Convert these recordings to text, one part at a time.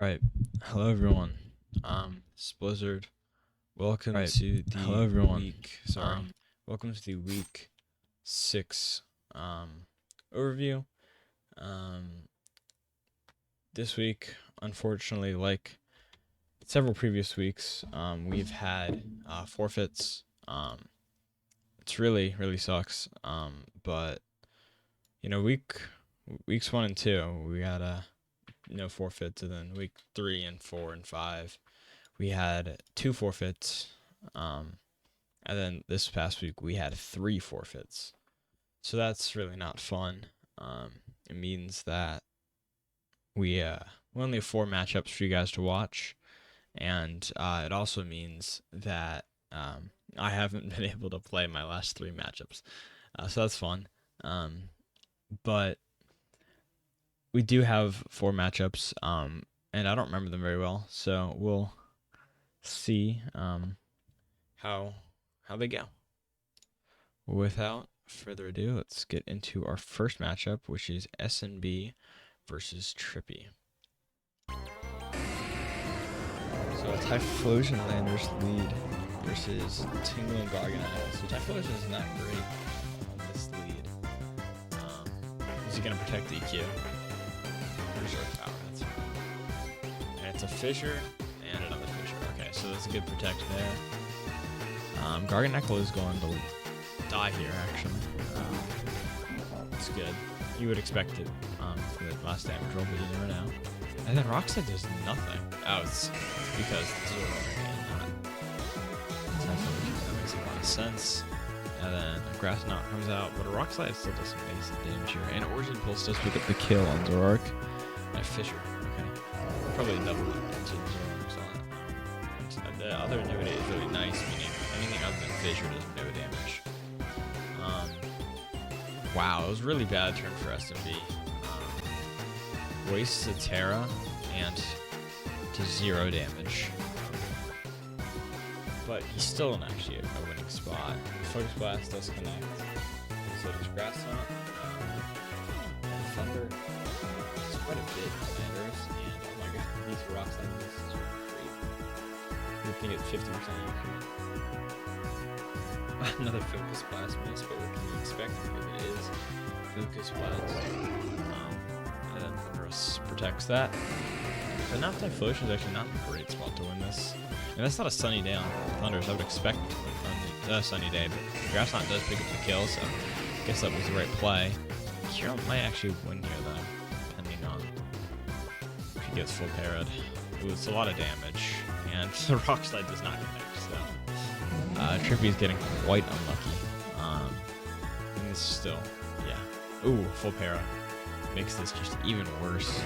Alright, hello everyone. This is Blizzard. Welcome to the Hello everyone. week. Welcome to the week 6 overview. This week, unfortunately, like several previous weeks, we've had forfeits. It's really sucks. But you know, weeks 1 and 2, we had no forfeits, and then week 3 and 4 and 5 we had 2 forfeits, and then this past week we had 3 forfeits. So that's really not fun. It means that we only have 4 matchups for you guys to watch, and it also means that I haven't been able to play my last 3 matchups. So that's fun. But we do have 4 matchups, and I don't remember them very well, so we'll see how they go. Without further ado, let's get into our first matchup, which is SNB versus Trippy. So Typhlosion Landers lead versus Tingling Garganel. So Typhlosion is not great on this lead. Is he going to protect EQ? Reserve power, that's fine. And it's a Fissure and another Fissure. Okay, so that's a good protect there. Garganacl is going to die here, actually. It's good. You would expect it for the last damage roll, but you never know. And then Rockslide does nothing. Oh, it's because it's that makes a lot of sense. And then a Grass Knot comes out, but a Rockslide still does some basic damage here. And Origin Pulse does pick up the kill on Zoroark. And a Fissure, okay. Probably double the Zoroark's on it. The other annuity is really nice, meaning anything other than Fissure does no damage. Wow, it was a really bad turn for SMB. Wastes a Terra and to 0 damage. But he's still in actually a winning spot. Focus Blast does connect. So does Grass Knot. Thunder. It's quite a bit of commanders. And oh my god, these rocks like this is great. You think it's 50% accurate. Another Focus Blast miss, but what can you expect because it is Focus Blast. And then Thunderous protects that. But now Typhlosion is actually not a great spot to win this. And that's not a sunny day on Thunders. I would expect a sunny day, but Grass Knot does pick up the kill, so I guess that was the right play. Hero might actually win here though, depending on if he gets full parried. It's a lot of damage, and the Rock Slide does not connect, so Trippy is getting quite unlucky. And this is still, yeah. Ooh, full para. Makes this just even worse.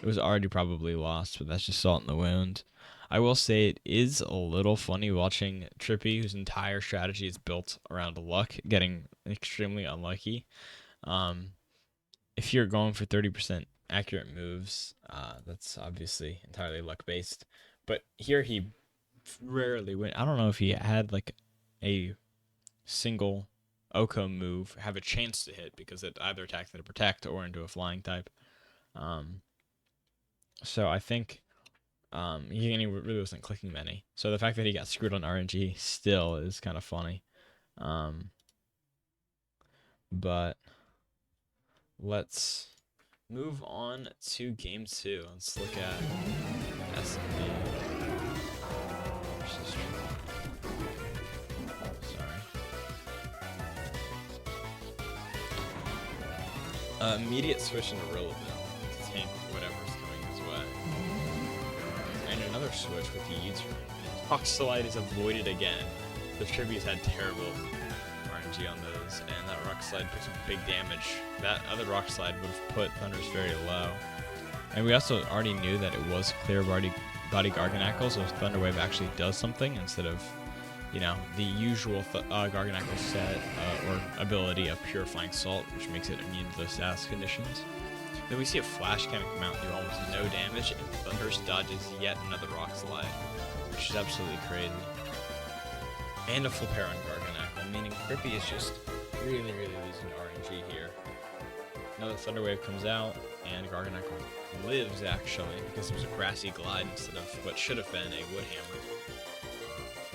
It was already probably lost, but that's just salt in the wound. I will say it is a little funny watching Trippy, whose entire strategy is built around luck, getting extremely unlucky. If you're going for 30% accurate moves, that's obviously entirely luck-based. But here he rarely win. I don't know if he had like a single Oko move have a chance to hit because it either attacks into protect or into a flying type. So I think he really wasn't clicking many. So the fact that he got screwed on RNG still is kind of funny. But let's move on to game 2. Let's look at SMB versus immediate switch into Rillaboom to tank whatever's coming his way. And another switch with the U-turn. Rockslide is avoided again. The Tributes had terrible RNG on those, and that Rockslide picks up big damage. That other Rockslide would have put Thunders very low. And we also already knew that it was clear body Garganacl, so Thunder Wave actually does something instead of, you know, the usual Garganacl set or ability of Purifying Salt, which makes it immune to those status conditions. Then we see a Flash Cannon come out and do almost no damage, and Thunders dodges yet another Rock Slide, which is absolutely crazy. And a full pair on Garganacl, meaning Trippy is just really losing RNG here. Another Thunder Wave comes out, and Garganacl lives, actually, because it was a Grassy Glide instead of what should have been a Wood Hammer.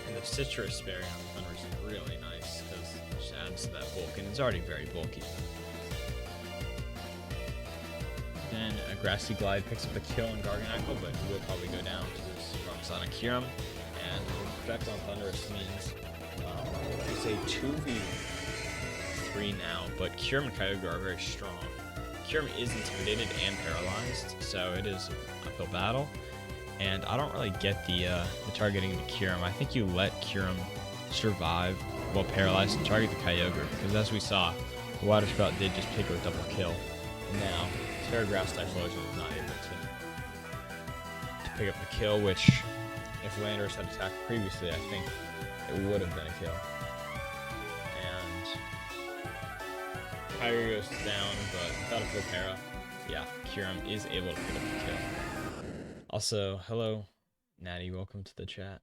And the Citrus Berry on the Thunder is really nice, because it just adds to that bulk, and it's already very bulky. Then a Grassy Glide picks up the kill on Garganacl, but he will probably go down to this Rock-Sonic Kyurem, and the effect on Thundurus means it's a 2v3 now, but Kyurem and Kyogre are very strong. Kyurem is intimidated and paralyzed, so it is an uphill battle, and I don't really get the targeting the Kyurem. I think you let Kyurem survive while paralyzed and target the Kyogre, because as we saw, the Water Spout did just pick a double kill. And now, Terragrass Typhlosion is not able to pick up the kill, which, if Landorus had attacked previously, I think it would have been a kill. And Kyogre goes down, but without a full para, yeah, Kyurem is able to pick up the kill. Also, hello, Natty, welcome to the chat.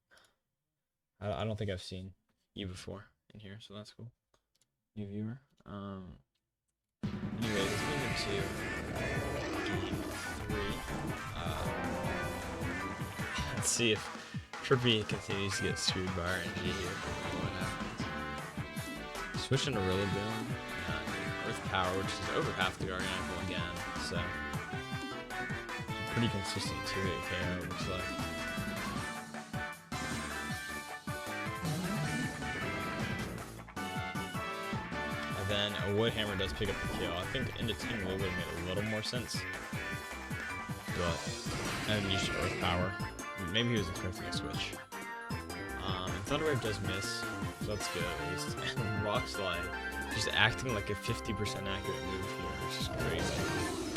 I don't think I've seen you before in here, so that's cool. New viewer. Anyways, let's move into game 3. Let's see if Trippy continues to get screwed by RNG here. What happens? Switching to Rillaboom and Earth Power, which is over half the Garganacl again, so pretty consistent 2-hit KO, looks like. Then a Wood Hammer does pick up the kill. I think into Team Blue would have made a little more sense, but I didn't use Earth Power. Maybe he was expecting a switch. Thunder Wave does miss, so that's good at least. And Rock Slide just acting like a 50% accurate move here, which is crazy.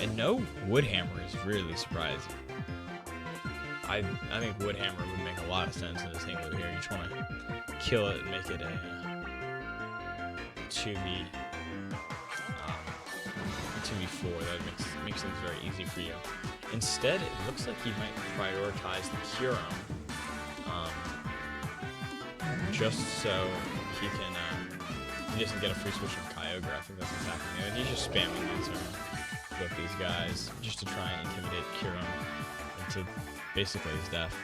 And no Wood Hammer is really surprising. I think Wood Hammer would make a lot of sense in this Team Blue here. You just want to kill it and make it a 2v4. That makes things very easy for you. Instead, it looks like he might prioritize the Kyurem, just so he doesn't get a free switch from Kyogre. I think that's what's happening. And he's just spamming these with these guys just to try and intimidate Kyurem into basically his death.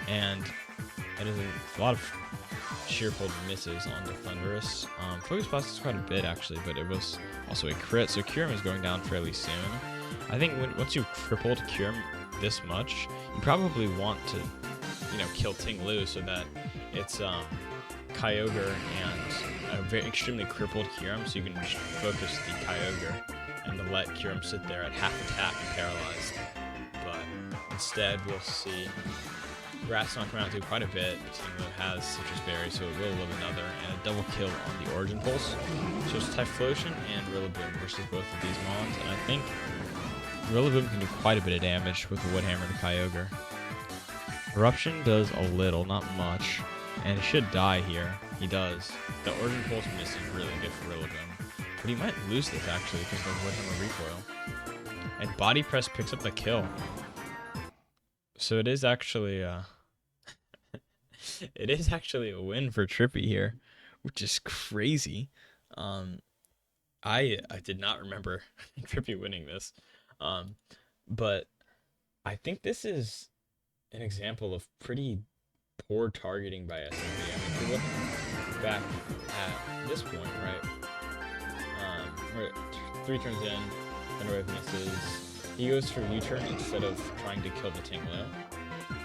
And that is a lot of sheer pulled misses on the Thundurus. Focus Blast is quite a bit actually, but it was also a crit, so Kyurem is going down fairly soon. I think once you've crippled Kyurem this much, you probably want to, kill Ting Lu so that it's Kyogre and a very extremely crippled Kyurem, so you can just focus the Kyogre and to let Kyurem sit there at half attack and paralyzed. But instead, we'll see Grass not come out to quite a bit. Team Lu has Citrus Berry, so it will live another, and a double kill on the Origin Pulse. So it's Typhlosion and Rillaboom versus both of these mons, and I think Rillaboom can do quite a bit of damage with the Wood Hammer to Kyogre. Eruption does a little, not much, and he should die here. He does. The Origin Pulse miss is really good for Rillaboom, but he might lose this actually because of Wood Hammer recoil. And Body Press picks up the kill. So it is actually a win for Trippy here, which is crazy. I did not remember Trippy winning this, but I think this is an example of pretty poor targeting by SMB. I mean, if you look back at this point, right? We're 3 turns in, Thunder Wave misses. He goes for U-turn instead of trying to kill the Ting Lu.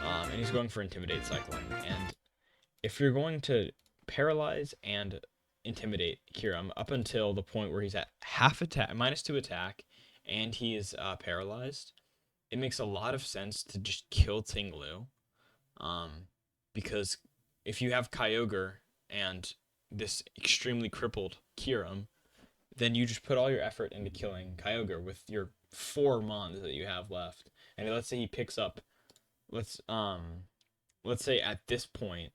And he's going for Intimidate cycling. And if you're going to paralyze and intimidate Kyurem up until the point where he's at half attack, -2 attack, and he is paralyzed, it makes a lot of sense to just kill Ting Lu. Because if you have Kyogre and this extremely crippled Kyurem, then you just put all your effort into killing Kyogre with your 4 mons that you have left. And let's say he picks up, let's say at this point,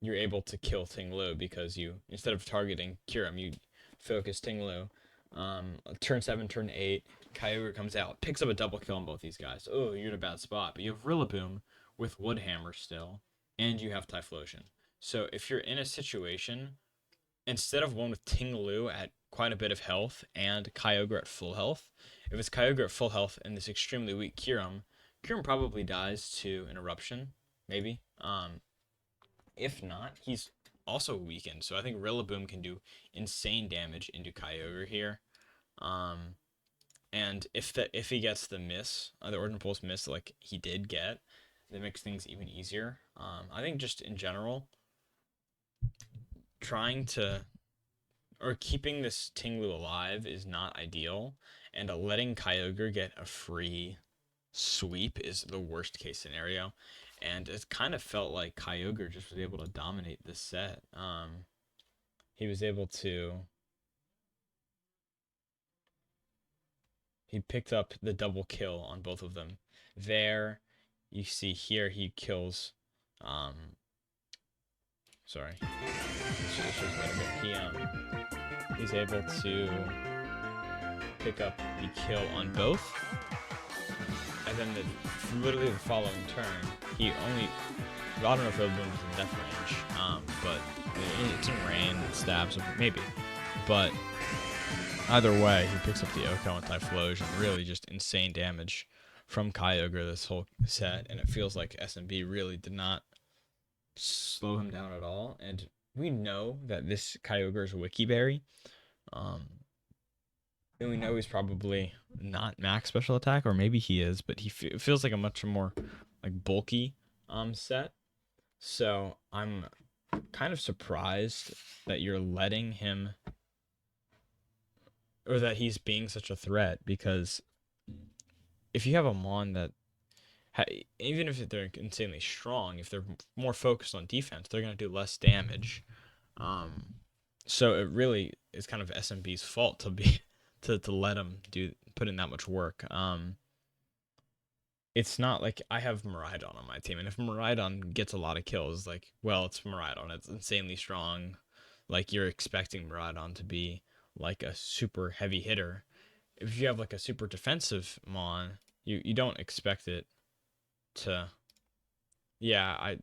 you're able to kill Ting Lu because you, instead of targeting Kyurem, you focus Ting Lu. Turn 7, turn 8, Kyogre comes out, picks up a double kill on both these guys. Oh, you're in a bad spot, but you have Rillaboom with Wood Hammer still, and you have Typhlosion. So if you're in a situation, instead of one with Ting Lu at quite a bit of health and Kyogre at full health. If it's Kyogre at full health and this extremely weak Kyurem, Kyurem probably dies to an eruption, maybe. If not, he's also weakened. So I think Rillaboom can do insane damage into Kyogre here. And if he gets the miss, the Origin Pulse miss like he did get, that makes things even easier. I think just in general, trying to or keeping this Tinglu alive is not ideal, and letting Kyogre get a free sweep is the worst case scenario. And it kind of felt like Kyogre just was able to dominate this set. He was able to. He picked up the double kill on both of them. There, you see here he kills. Sorry, he's able to pick up the kill on both, and then literally the following turn, he only. I don't know if Rillaboom is in death range, but it's in rain, stabs, maybe, but. Either way, he picks up the OHKO and Typhlosion. Really just insane damage from Kyogre this whole set. And it feels like SMB really did not slow him down at all. And we know that this Kyogre is a Wiki Berry. And we know he's probably not max special attack, or maybe he is, but he feels like a much more like bulky set. So I'm kind of surprised that you're letting him, or that he's being such a threat, because if you have a Mon that, even if they're insanely strong, if they're more focused on defense, they're going to do less damage. So it really is kind of SMB's fault to let him put in that much work. It's not like I have Miraidon on my team, and if Miraidon gets a lot of kills, like, well, it's Miraidon, it's insanely strong. Like, you're expecting Miraidon to be like a super heavy hitter. If you have like a super defensive Mon, you don't expect it to. Yeah,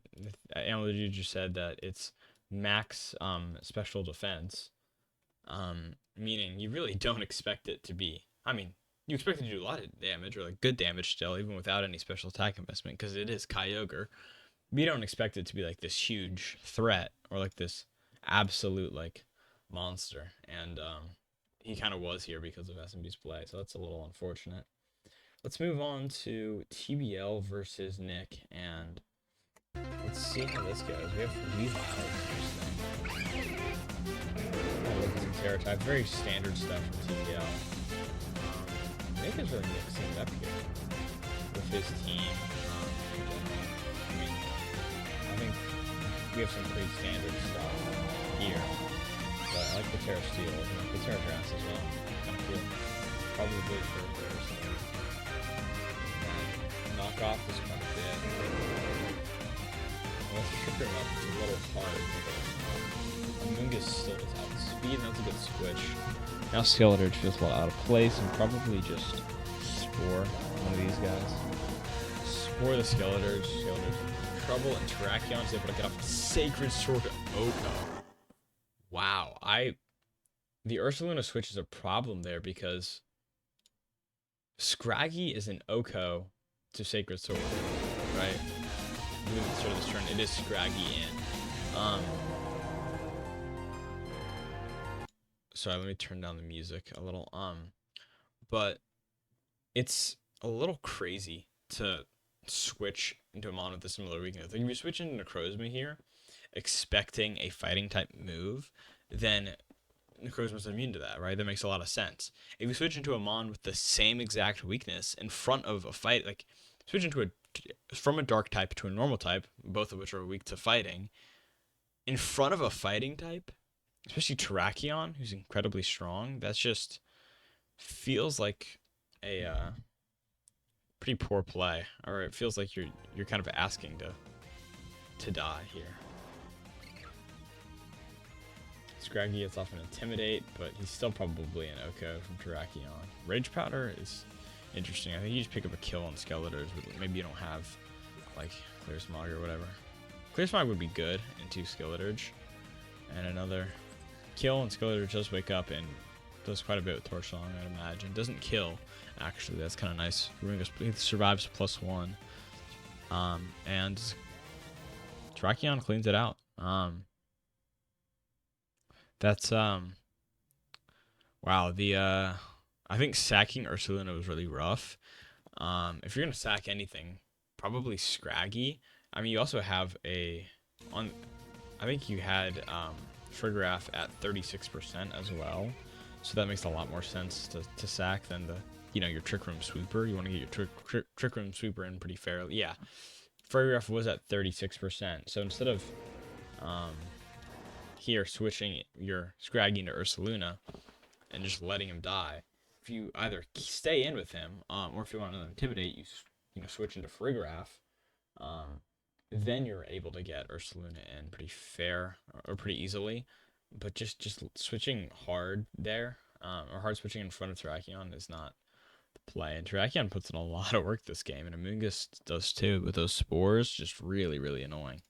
Analytics just said that it's max special defense, meaning you really don't expect it to be. I mean, you expect it to do a lot of damage, or like good damage still, even without any special attack investment, because it is Kyogre. We don't expect it to be like this huge threat, or like this absolute like monster, and he kind of was here because of SMB's play, so that's a little unfortunate. Let's move on to TBL versus Nick, and let's see how this goes. We have Weavile. Look at some Terra type, very standard stuff from TBL. Nick is really mixing it up here with his team. I mean, I think we have some pretty standard stuff here. But I like the Terra Steel, the Terra Grass as well. Kind of cool. Probably for something. Knockoff is quite a bit. Let's trip him up. It's a little hard. Amoonguss still does outspeed, and that's a good switch. Now Skeletor feels a lot out of place, and probably just Spore one of these guys. Spore the Skeletors. Skeletors in trouble, and Terracion's able to get off a Sacred Sword to OHKO. Wow, the Ursaluna switch is a problem there, because Scraggy is an OHKO to Sacred Sword, right? I believe at the start of this turn, it is Scraggy in. Sorry, let me turn down the music a little. But it's a little crazy to switch into a Mon with a similar weakness. Like, if you switch into Necrozma here, expecting a fighting type move, then Necrozma's immune to that, right? That makes a lot of sense. If you switch into a Mon with the same exact weakness in front of a fight, like switch into from a dark type to a normal type, both of which are weak to fighting, in front of a fighting type, especially Terrakion, who's incredibly strong, that's just feels like a pretty poor play, or it feels like you're kind of asking to die here. Scraggy gets off an Intimidate, but he's still probably an OHKO from Terrakion. Rage Powder is interesting. I think you just pick up a kill on Skeletors, but maybe you don't have like Clear Smog or whatever. Clear Smog would be good into Skeletor, and another kill, and Skeletor does wake up, and does quite a bit with Torch Song, I'd imagine. Doesn't kill, actually. That's kind of nice. He survives +1. And Terrakion cleans it out. That's wow. I think sacking Ursaluna was really rough. If you're gonna sack anything, probably Scraggy. I mean, you also have I think you had Frigoraph at 36% as well, so that makes a lot more sense to sack than your Trick Room Sweeper. You want to get your Trick Room Sweeper in pretty fairly. Yeah, Frigoraph was at 36%, so instead of here switching your Scraggy into Ursaluna and just letting him die, if you either stay in with him, or if you want to intimidate, you switch into Frigoraph. Then you're able to get Ursaluna in pretty fair or pretty easily. But just switching hard there, or hard switching in front of Terrakion is not the play. And Terrakion puts in a lot of work this game, and Amoonguss does too, with those spores, just really, really annoying.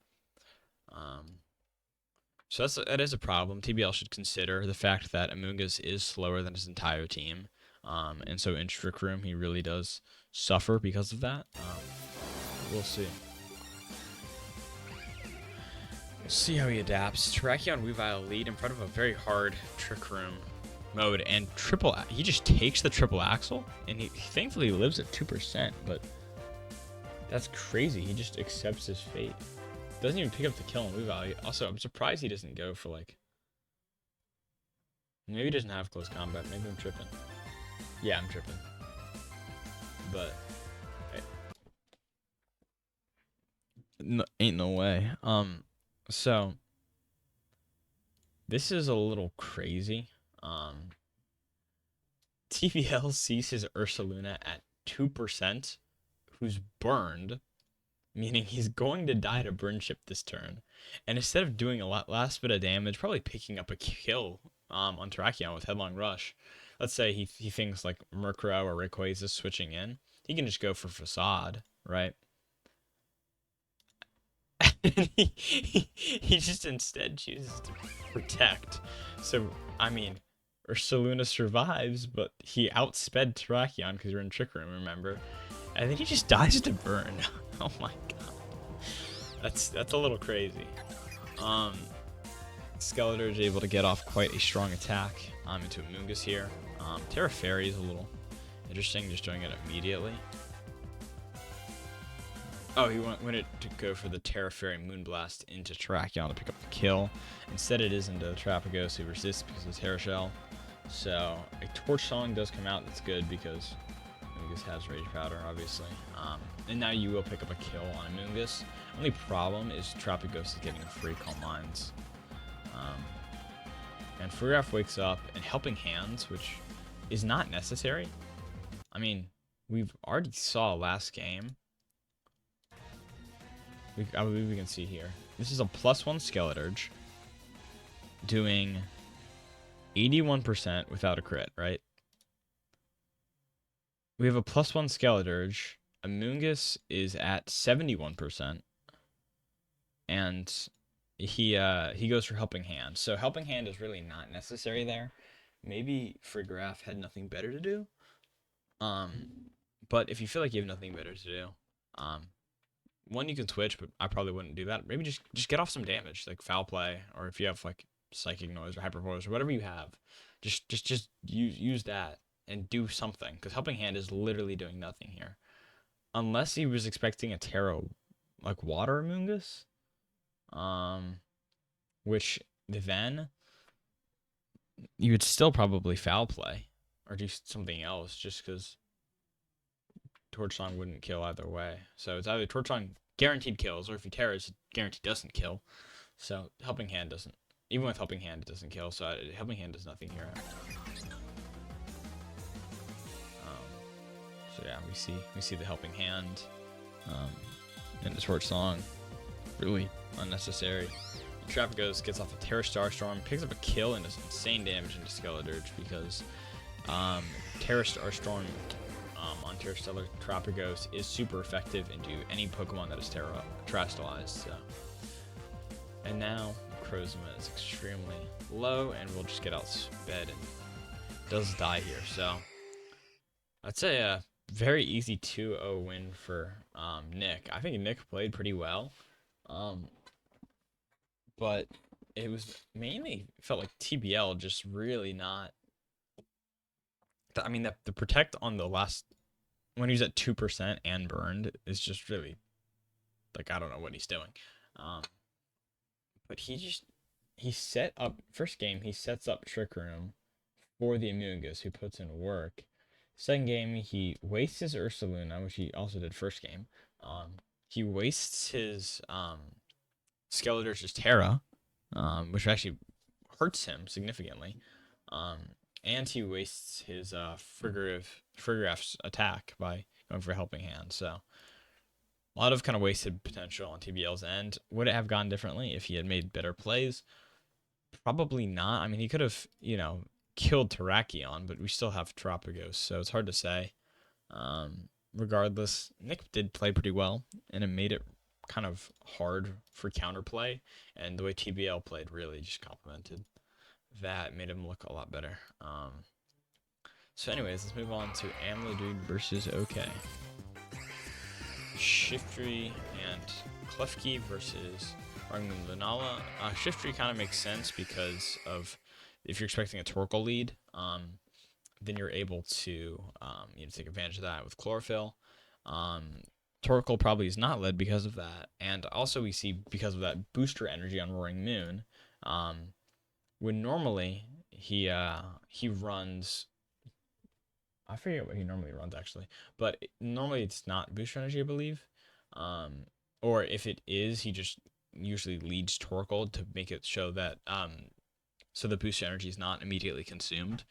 So that is a problem. TBL should consider the fact that Amoonguss is slower than his entire team. And so in Trick Room, he really does suffer because of that. We'll see. We'll see how he adapts. Terrakion Weavile lead in front of a very hard Trick Room mode, and he just takes the triple axle, and he thankfully lives at 2%, but that's crazy. He just accepts his fate. Doesn't even pick up the kill on Weavile. Also, I'm surprised he doesn't go for maybe he doesn't have close combat. Maybe I'm tripping. Yeah, I'm tripping. But no, ain't no way. So this is a little crazy. TBL sees his Ursaluna at 2%, who's burned, meaning he's going to die to Burn Chip this turn. And instead of doing a last bit of damage, probably picking up a kill on Terrakion with Headlong Rush, let's say he thinks like Murkrow or Rayquaza switching in, he can just go for Facade, right? he just instead chooses to protect. So, I mean, Ursaluna survives, but he outsped Terrakion because you're in Trick Room, remember? And then he just dies to Burn. Oh my god. That's a little crazy. Skeletor is able to get off quite a strong attack into Amoonguss here. Terra Fairy is a little interesting, just doing it immediately. Oh, he wanted to go for the Terra Fairy Moonblast into Terrakion to pick up the kill. Instead, it is into Trapagos, who resists because of Terra Shell. So, a Torch Song does come out. That's good because Amoonguss has Rage Powder, obviously. And now you will pick up a kill on Amoonguss. Only problem is Trapagos is getting free Calm Minds. And Frigoraph wakes up, and Helping Hands, which is not necessary. I mean, we've already saw last game. I believe we can see here. This is a +1 Skeleturge doing 81% without a crit, right? We have a +1 Skeleturge. Amoonguss is at 71%. And he goes for Helping Hand. So Helping Hand is really not necessary there. Maybe Frigoraph had nothing better to do. But if you feel like you have nothing better to do, one, you can switch, but I probably wouldn't do that. Maybe just get off some damage, like Foul Play, or if you have like Psychic Noise or Hyper Voice or whatever you have, just use that and do something, because Helping Hand is literally doing nothing here, unless he was expecting a Terra like Water Amoonguss, which then you would still probably Foul Play or do something else, just because Torch Song wouldn't kill either way. So it's either Torch Song guaranteed kills, or if you Terra, it guaranteed doesn't kill. So Helping Hand doesn't. Even with Helping Hand, it doesn't kill. So Helping Hand does nothing here. So yeah, we see the Helping Hand, and the Torch Song, really unnecessary. Trapagos gets off a Terra Starstorm, picks up a kill, and does insane damage into Skeleturge because Terra Starstorm on Terrastellar Trapagos is super effective into any Pokemon that is Terastallized. So. And now Crozima is extremely low, and we'll just get outsped and does die here. So I'd say a very easy 2-0 win for Nick. I think Nick played pretty well, um, but it was mainly felt like TBL just really not. I mean, the protect on the last when he was at 2% and burned is just really like I don't know what he's doing. Um, but he set up first game. He sets up Trick Room for the Amoonguss, who puts in work. Second game, he wastes his Ursaluna, which he also did first game. He wastes his Skeletor's Terra, which actually hurts him significantly. Um, and he wastes his Frigoraf's attack by going for a helping hand. So a lot of kind of wasted potential on TBL's end. Would it have gone differently if he had made better plays? Probably not. I mean, he could have, killed Terrakion, but we still have Terapagos, so it's hard to say. Regardless, Nick did play pretty well, and it made it kind of hard for counterplay, and the way TBL played really just complemented that, made him look a lot better. So anyways, let's move on to Amladude versus OK. Shiftry and Klefki versus Rangmoon Lunala. Shiftry kind of makes sense because of if you're expecting a Torkoal lead, then you're able to take advantage of that with Chlorophyll. Torkoal probably is not led because of that, and also we see because of that booster energy on Roaring Moon. When normally he runs, I forget what he normally runs actually, but normally it's not booster energy, I believe. Or if it is, he just usually leads Torkoal to make it show that so the booster energy is not immediately consumed.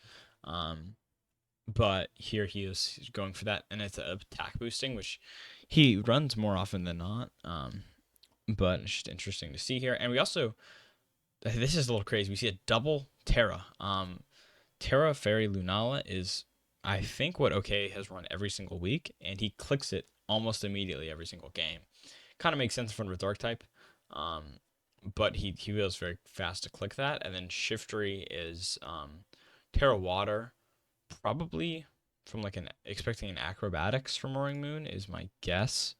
But here he is going for that, and it's attack boosting, which he runs more often than not. But it's just interesting to see here. And we also, this is a little crazy, we see a double Terra. Terra Fairy Lunala is, I think, what OK has run every single week, and he clicks it almost immediately every single game. Kind of makes sense in front of a dark type, but he was very fast to click that. And then Shiftry is Terra Water, probably from like expecting an Acrobatics from Roaring Moon is my guess.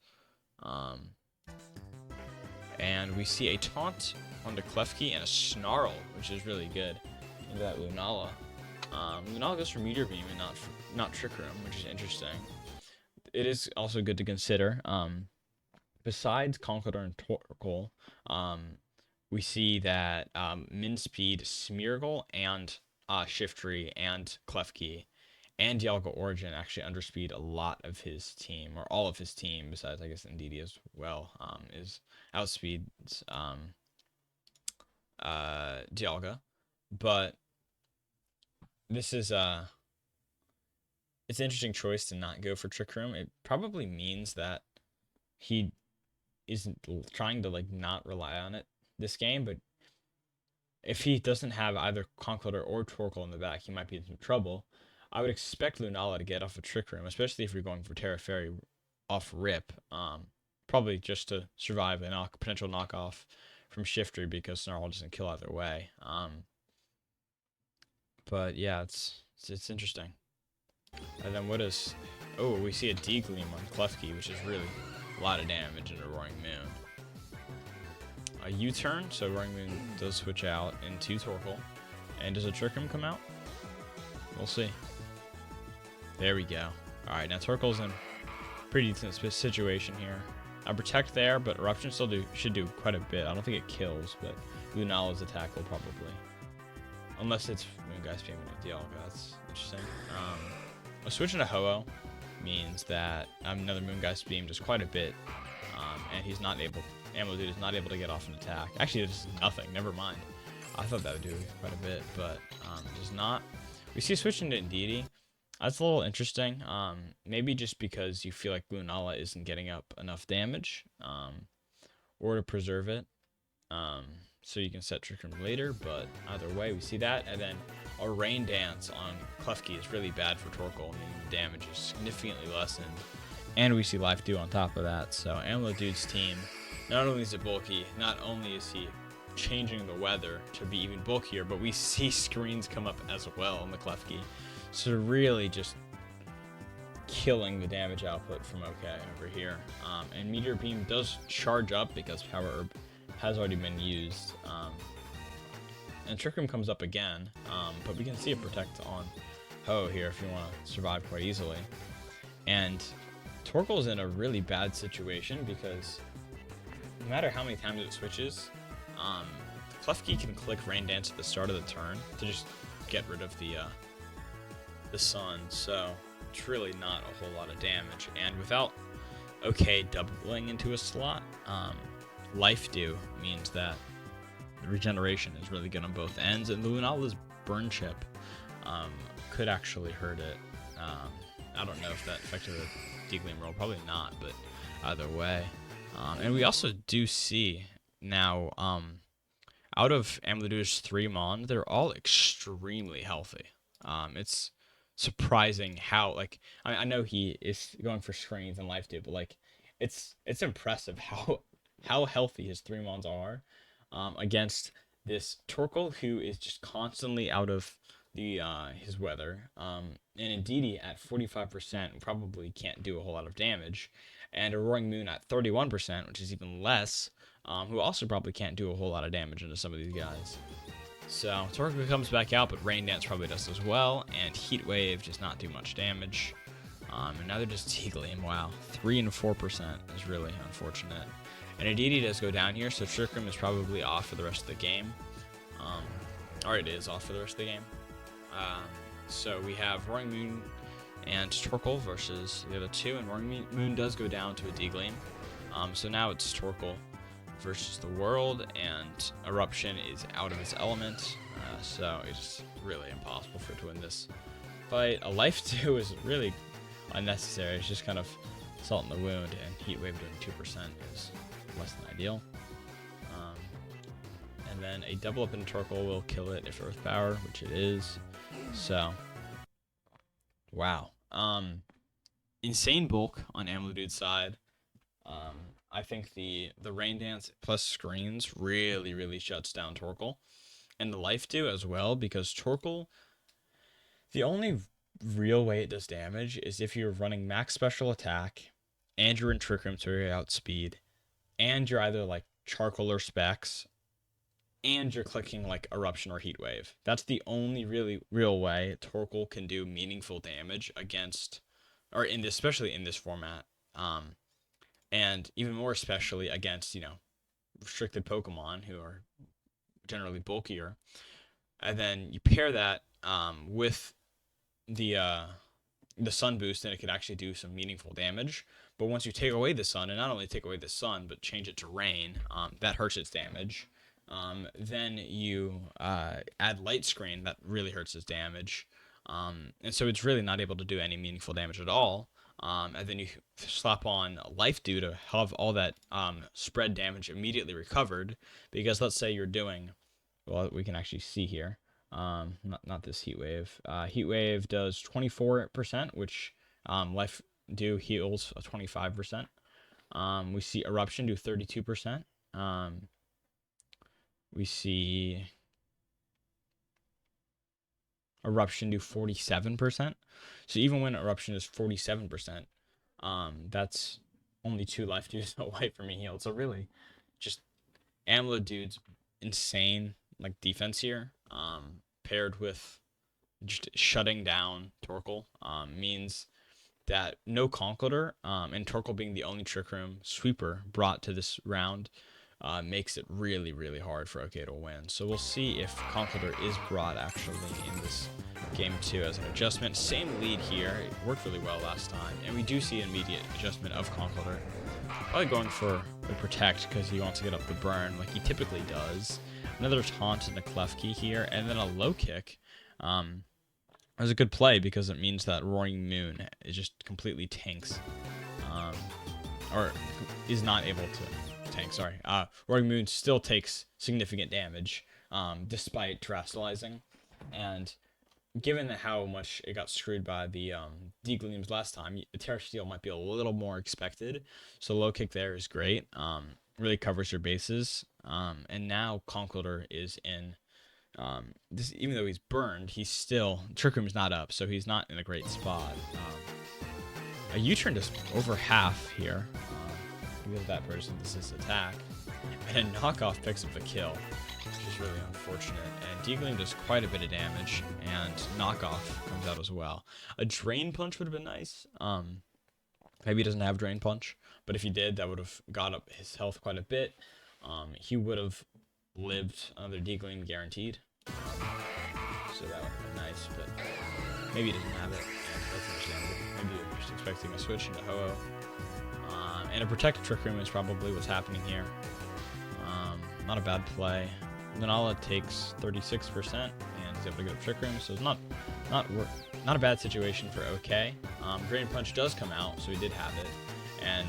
And we see a Taunt onto Klefki and a Snarl, which is really good into that Lunala. Lunala goes for Meteor Beam and not Trick Room, which is interesting. It is also good to consider. Besides Conkeldurr and Torkoal, we see that Min Speed, Smeargle, and Shiftry, and Klefki, and Dialga Origin actually underspeed a lot of his team, or all of his team, besides, I guess, Indeedee as well, is outspeeds Dialga. But this is it's an interesting choice to not go for Trick Room. It probably means that he isn't trying to not rely on it this game, but if he doesn't have either Conkeldurr or Torkoal in the back, he might be in some trouble. I would expect Lunala to get off a Trick Room, especially if you're going for Terra Fairy off rip. Probably just to survive a potential knockoff from Shiftry, because Snarl doesn't kill either way. But yeah, it's interesting. And then what is... Oh, we see a D-Gleam on Klefki, which is really a lot of damage into Roaring Moon. A U-turn, so Roaring Moon does switch out into Torkoal. And does a Trick Room come out? We'll see. There we go. Alright, now Torkoal's in a pretty decent situation here. A Protect there, but Eruption still should do quite a bit. I don't think it kills, but Lunala's attack will probably. Unless it's Moongeist Beam with Dialga, that's interesting. A switch into Ho-Oh means that another Moongeist Beam does quite a bit, and he's not able. Amladude is not able to get off an attack. Actually, it's nothing. Never mind. I thought that would do quite a bit, but it does not. We see a switch into Indeedee. That's a little interesting. Maybe just because you feel like Lunala isn't getting up enough damage, or to preserve it. So you can set Trick Room later, but either way, we see that. And then a Rain Dance on Klefki is really bad for Torkoal, meaning the damage is significantly lessened. And we see Life Dew on top of that. So Amladude's team, not only is it bulky, not only is he changing the weather to be even bulkier, but we see screens come up as well in the Klefki. So really just killing the damage output from OK over here. And Meteor Beam does charge up because Power Herb has already been used. And Trick Room comes up again, but we can see a Protect on Ho here if you want to survive quite easily. And Torkoal's in a really bad situation because no matter how many times it switches, Klefki can click Rain Dance at the start of the turn to just get rid of the sun, so it's really not a whole lot of damage. And without OK doubling into a slot, Life Dew means that the regeneration is really good on both ends, and Lunala's Burn Chip could actually hurt it. I don't know if that affected the Degleam roll, probably not, but either way. And we also do see now, out of Amladu's 3 Mon, they're all extremely healthy. It's surprising how, like, I know he is going for screens and Life Dew, but like, it's impressive how healthy his 3 Mons are against this Torkoal who is just constantly out of the his weather. And Indeedee at 45% probably can't do a whole lot of damage, and a Roaring Moon at 31%, which is even less, who also probably can't do a whole lot of damage into some of these guys. So Torkoal comes back out, but Rain Dance probably does as well, and Heat Wave does not do much damage. And now they're just Degleam. Wow, 3 and 4% is really unfortunate. And Indeedee does go down here, so Trick Room is probably off for the rest of the game. Or it is off for the rest of the game. So we have Roaring Moon and Torkoal versus the other two, and Roaring Moon does go down to a Degleam. So now it's Torkoal versus the world, and Eruption is out of its element, so it's really impossible for it to win this fight. A Life Dew is really unnecessary. It's just kind of salt in the wound, and Heat Wave doing 2% is less than ideal. And then a double up in Torkoal will kill it if Earth Power, which it is. So, wow. Insane bulk on Amladude's side. I think the Rain Dance plus screens really shuts down Torkoal. And the Life Dew as well, because Torkoal, the only real way it does damage is if you're running max special attack, and you're in Trick Room to outspeed, and you're either like Charcoal or Specs, and you're clicking like Eruption or Heat Wave. That's the only really real way Torkoal can do meaningful damage against, or in this, especially in this format, and even more especially against, restricted Pokemon who are generally bulkier. And then you pair that with the Sun boost, and it could actually do some meaningful damage. But once you take away the Sun, and not only take away the Sun, but change it to Rain, that hurts its damage. Then you add Light Screen, that really hurts its damage. And so it's really not able to do any meaningful damage at all. And then you slap on Life Dew to have all that spread damage immediately recovered. Because let's say you're doing, well, we can actually see here, not this Heat Wave. Heat Wave does 24%, which Life Dew heals 25%. We see Eruption do 32%. We see Eruption do 47%. So even when Eruption is 47%, that's only 2 Life Dews away from being healed. So really, just Amladude's insane like defense here, paired with just shutting down Torkoal, means that no Conkeldurr, and Torkoal being the only Trick Room sweeper brought to this round, makes it really hard for OK to win. So we'll see if Conkeldurr is brought actually in this game 2 as an adjustment. Same lead here. It worked really well last time. And we do see an immediate adjustment of Conkeldurr. Probably going for a Protect because he wants to get up the burn like he typically does. Another taunt in the Klefki here, and then a low kick. It was a good play because it means that Roaring Moon is just completely tanks. Or is not able to tank, sorry. Roaring Moon still takes significant damage despite terastallizing. And given how much it got screwed by the Degleams last time, the Terra Steel might be a little more expected. So low kick there is great. really covers your bases. And now Conkeldurr is in this, even though he's burned, he's still Trick Room's not up, so he's not in a great spot. A U-turn just over half here. Because that person this attack, and a knockoff picks up the kill, which is really unfortunate. And Deagling does quite a bit of damage, and knockoff comes out as well. A drain punch would have been nice. Maybe he doesn't have drain punch, but if he did, that would have got up his health quite a bit. He would have lived another Deagling guaranteed. So that would have been nice, but maybe he doesn't have it, and that's understandable. Maybe you're just expecting a switch into Ho-Oh. And a protected Trick Room is probably what's happening here. Not a bad play. Lunala takes 36%, and he's able to get a Trick Room, so it's not a bad situation for OK. Drain Punch does come out, so he did have it, and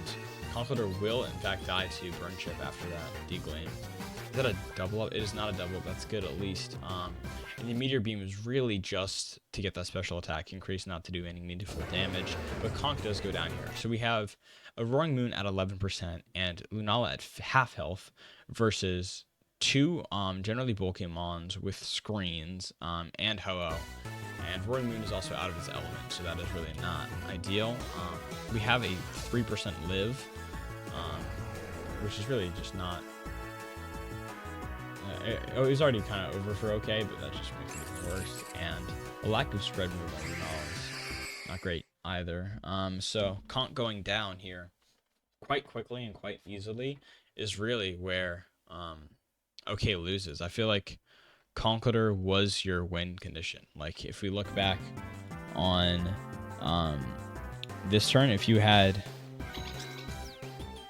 Conkeldurr will in fact die to Burn Chip after that Deagling. Is that a double up? It is not a double up. That's good at least. And the Meteor Beam is really just to get that special attack increase, not to do any meaningful damage. But Conk does go down here. So we have a Roaring Moon at 11% and Lunala at half health versus two generally bulky mons with screens and Ho-Oh. And Roaring Moon is also out of his element, so that is really not ideal. We have a 3% live, which is really just not... it was already kind of over for OK, but that just makes it even worse. And a lack of spread move on Lunala is not great either. So Conk going down here quite quickly and quite easily is really where OK loses. I feel like Conkeldurr was your win condition. Like, if we look back on this turn, if you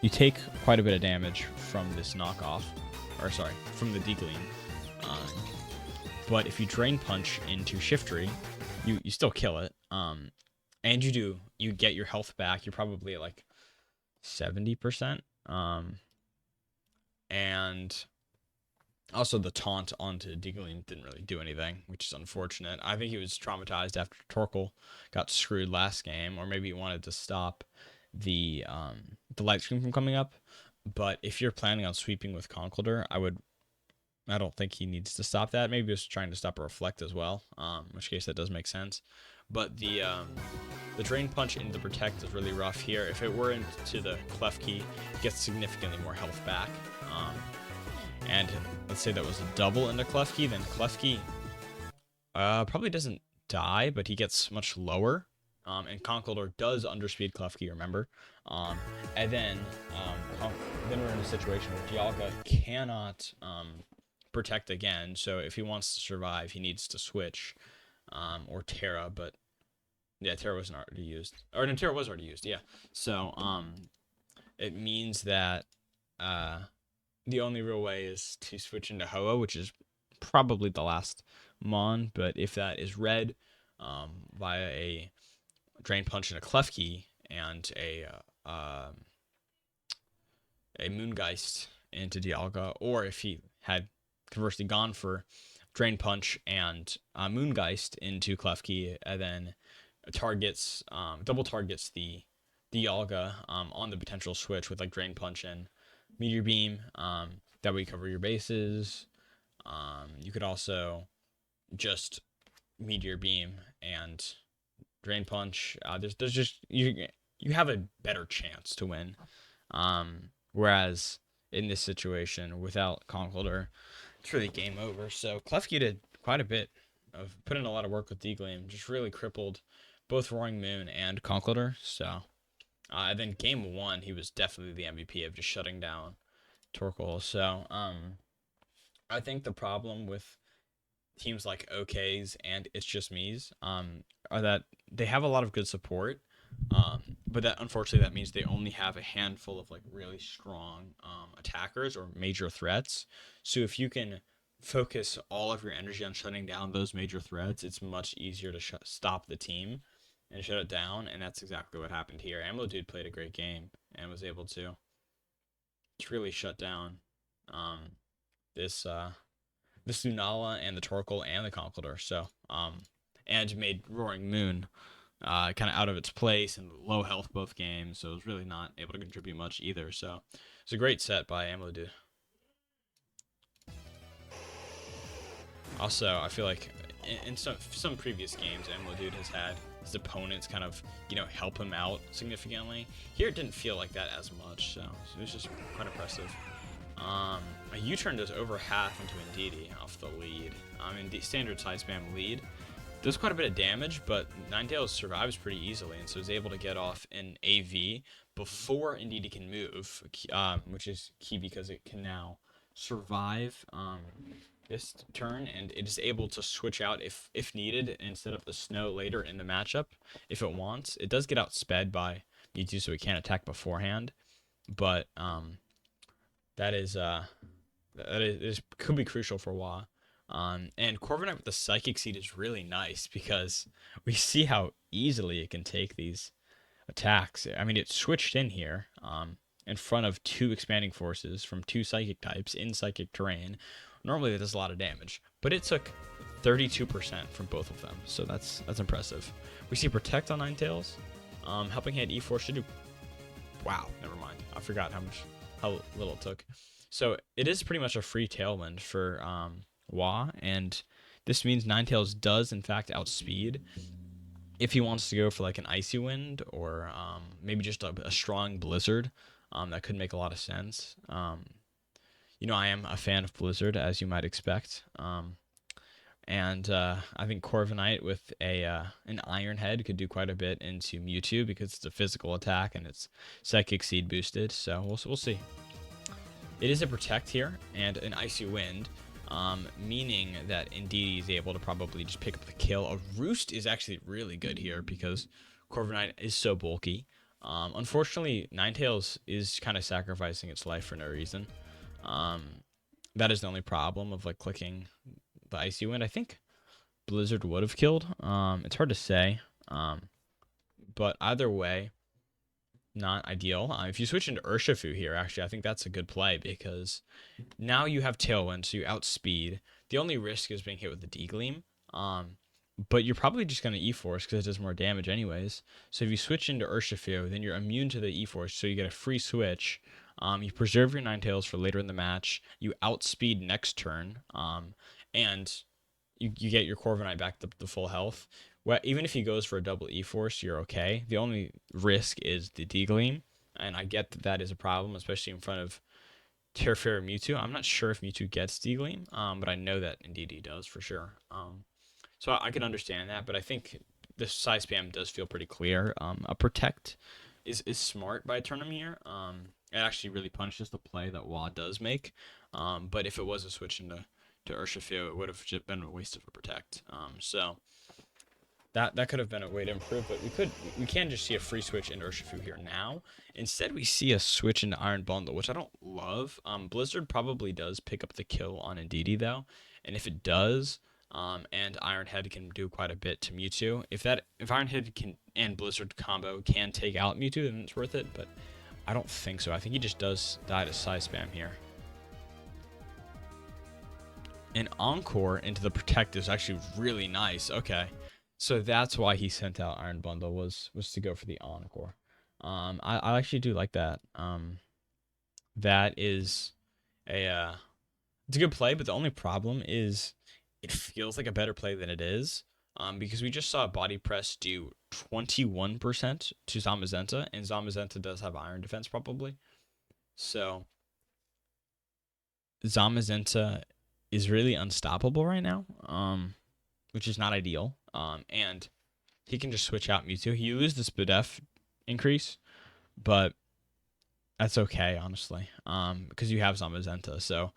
take quite a bit of damage from this knockoff, or sorry, from the Deagling, but if you Drain Punch into Shiftry, you still kill it, and you get your health back. You're probably at like 70%, and also the taunt onto Deagling didn't really do anything, which is unfortunate. I think he was traumatized after Torkoal got screwed last game, or maybe he wanted to stop the light screen from coming up. But if you're planning on sweeping with Conkeldurr, I don't think he needs to stop that. Maybe he was trying to stop a Reflect as well, in which case that does make sense. But the Drain Punch into the Protect is really rough here. If it were into the Clef Key, it gets significantly more health back. And let's say that was a double into Clef Key, then Clef Key probably doesn't die, but he gets much lower. And Conkeldurr does underspeed Clef Key, remember? And then we're in a situation where Dialga cannot protect again. So if he wants to survive, he needs to switch, or Terra. But yeah, Terra wasn't already used, or no, Terra was already used. Yeah. So it means that the only real way is to switch into Ho-Oh, which is probably the last mon. But if that is red via a Drain Punch and a Clef Key and a Moongeist into Dialga, or if he had conversely gone for Drain Punch and Moongeist into Clef Key, and then double targets the Dialga on the potential switch with like Drain Punch and Meteor Beam, that way you cover your bases. You could also just Meteor Beam and Drain Punch. There's just you have a better chance to win. Whereas in this situation without Conkeldurr, it's really game over. So Klefki did quite a bit of put in a lot of work with Deagling, just really crippled both Roaring Moon and Conkeldurr. So then game one, he was definitely the MVP of just shutting down Torkoal. So I think the problem with teams like OKs and It's Just Me's are that they have a lot of good support, but that unfortunately that means they only have a handful of like really strong attackers or major threats. So if you can focus all of your energy on shutting down those major threats, it's much easier to stop the team and shut it down, and that's exactly what happened here. Dude played a great game and was able to really shut down this Lunala and the Torkoal and the Conkeldurr. So and made Roaring Moon kind of out of its place and low health both games, so it was really not able to contribute much either. So it's a great set by Amuledude. Also, I feel like in some previous games, Amuledude has had his opponents kind of help him out significantly. Here it didn't feel like that as much, so it was just quite impressive. A U-turn does over half into Ndidi off the lead. In the standard side spam lead, does quite a bit of damage, but Ninetales survives pretty easily, and so is able to get off an AV before Ndidi can move, which is key because it can now survive this turn, and it is able to switch out if needed and set up the snow later in the matchup if it wants. It does get outsped by Mewtwo, so it can't attack beforehand, but that could be crucial for Wa. And Corviknight with the Psychic Seed is really nice because we see how easily it can take these attacks. I mean, it switched in here in front of 2 expanding forces from 2 psychic types in psychic terrain. Normally that does a lot of damage, but it took 32% from both of them, so that's impressive. We see Protect on Ninetales, helping hand E4 should do. Wow, never mind. I forgot how little it took. So it is pretty much a free Tailwind for Wa, and this means Ninetales does in fact outspeed. If he wants to go for like an Icy Wind or maybe just a strong Blizzard, that could make a lot of sense. I am a fan of Blizzard, as you might expect. And I think Corviknight with an Iron Head could do quite a bit into Mewtwo because it's a physical attack and it's Psychic Seed boosted. So we'll see. It is a Protect here and an Icy Wind, meaning that Ndidi is able to probably just pick up the kill. A Roost is actually really good here because Corviknight is so bulky. Unfortunately, Ninetales is kind of sacrificing its life for no reason. That is the only problem of like clicking the Icy Wind. I think Blizzard would have killed. It's hard to say, but either way, not ideal. If you switch into Urshifu here, actually, I think that's a good play because now you have Tailwind, so you outspeed. The only risk is being hit with the D-Gleam, but you're probably just going to E-Force because it does more damage anyways. So if you switch into Urshifu, then you're immune to the E-Force, so you get a free switch. You preserve your Ninetales for later in the match. You outspeed next turn, and you get your Corviknight back to the full health. Well, even if he goes for a double E-Force, you're okay. The only risk is the D-Gleam, and I get that is a problem, especially in front of Teferi Mewtwo. I'm not sure if Mewtwo gets D-Gleam, but I know that indeed he does for sure. So I can understand that, but I think the side spam does feel pretty clear. A Protect is smart by Turnham here. It actually really punishes the play that Wa does make. But if it was a switch into Urshifu, it would have just been a waste of a Protect. So that could have been a way to improve, but we can just see a free switch into Urshifu here now. Instead, we see a switch into Iron Bundle, which I don't love. Blizzard probably does pick up the kill on Ndidi though, and if it does, and Iron Head can do quite a bit to Mewtwo. If Iron Head and Blizzard combo can take out Mewtwo, then it's worth it. But I don't think so. I think he just does die to side spam here. An Encore into the Protect is actually really nice. Okay, so that's why he sent out Iron Bundle was to go for the Encore. I actually do like that. That is it's a good play, but the only problem is it feels like a better play than it is. Because we just saw Body Press do 21% to Zamazenta, and Zamazenta does have Iron Defense probably. So Zamazenta is really unstoppable right now, which is not ideal. And he can just switch out Mewtwo. He used the Spadef increase, but that's okay, honestly, because you have Zamazenta. So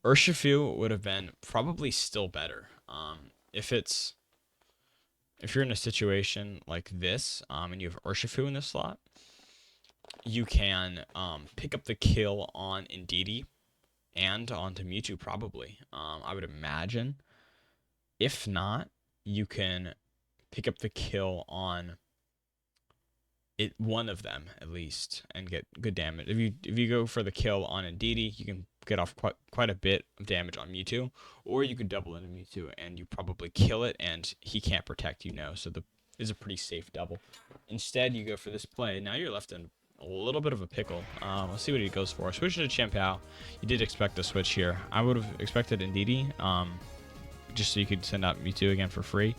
Urshifu would have been probably still better. If you're in a situation like this, and you have Urshifu in this slot, you can pick up the kill on Ndidi and onto Mewtwo probably. I would imagine. If not, you can pick up the kill on one of them at least and get good damage. If you go for the kill on Ndidi, you can get off quite a bit of damage on Mewtwo, or you could double into Mewtwo and you probably kill it and he can't protect, so is a pretty safe double. Instead, you go for this play. Now you're left in a little bit of a pickle. Let's see what he goes for. Switch to Chen Pao. You did expect a switch here. I would have expected Ndidi, just so you could send out Mewtwo again for free.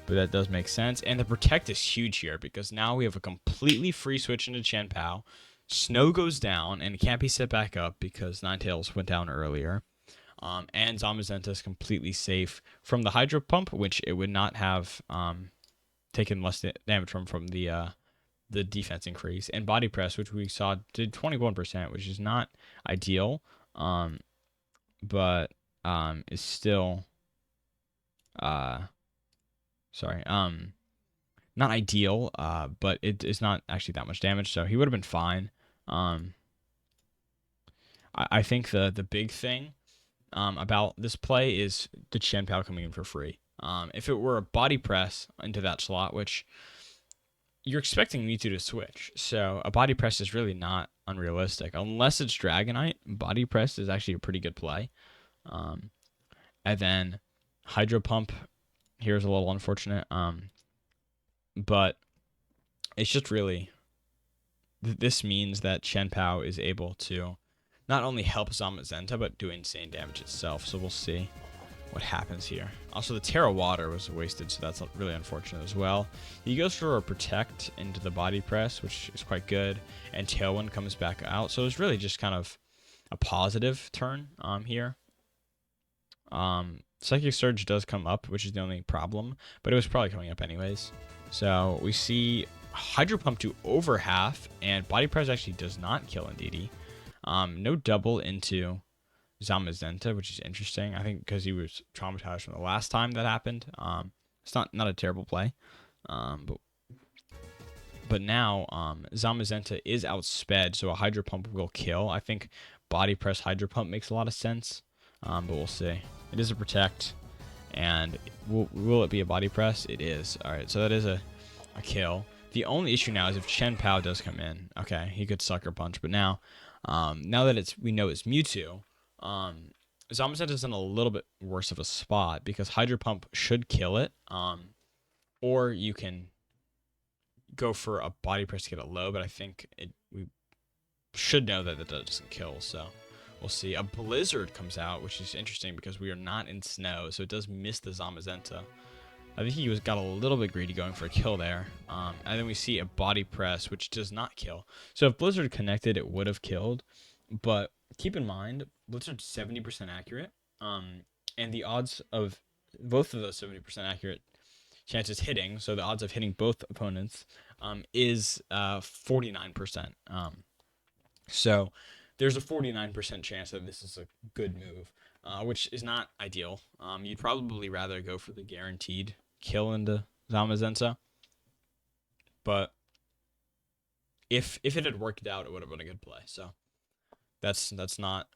But that does make sense. And the Protect is huge here because now we have a completely free switch into Chen Pao. Snow goes down, and it can't be set back up because Ninetales went down earlier. And Zamazenta is completely safe from the Hydro Pump, which it would not have taken less damage from the defense increase. And Body Press, which we saw did 21%, which is not ideal, but is still... not ideal, but it is not actually that much damage, so he would have been fine. I think the big thing about this play is the Chen Pao coming in for free. If it were a Body Press into that slot, which you're expecting Mewtwo to switch, so a Body Press is really not unrealistic. Unless it's Dragonite, Body Press is actually a pretty good play. And then Hydro Pump here is a little unfortunate. But it's just really, this means that Chen Pao is able to not only help Zamazenta, but do insane damage itself. So we'll see what happens here. Also, the Terra Water was wasted, so that's really unfortunate as well. He goes for a Protect into the Body Press, which is quite good, and Tailwind comes back out. So it's really just kind of a positive turn here. Psychic Surge does come up, which is the only problem, but it was probably coming up anyways. So we see Hydro Pump to over half, and Body Press actually does not kill Ndidi. No double into Zamazenta, which is interesting. I think because he was traumatized from the last time that happened. It's not a terrible play. But now Zamazenta is outsped, so a Hydro Pump will kill. I think Body Press Hydro Pump makes a lot of sense, but we'll see. It is a Protect. And will it be a Body Press? It is. All right, so that is a kill. The only issue now is if Chen Pao does come in. Okay, he could Sucker Punch, but now that we know it's Mewtwo, Zamazenta is in a little bit worse of a spot because Hydro Pump should kill it, or you can go for a Body Press to get it low, but I think we should know that doesn't kill, so... We'll see. A Blizzard comes out, which is interesting because we are not in snow, so it does miss the Zamazenta. I think he got a little bit greedy going for a kill there. And then we see a Body Press, which does not kill. So if Blizzard connected, it would have killed. But keep in mind, Blizzard's 70% accurate. And the odds of both of those 70% accurate chances hitting, so the odds of hitting both opponents, is 49%. So... there's a 49% chance that this is a good move, which is not ideal. You'd probably rather go for the guaranteed kill into Zamazenta. But if it had worked out, it would have been a good play. So that's not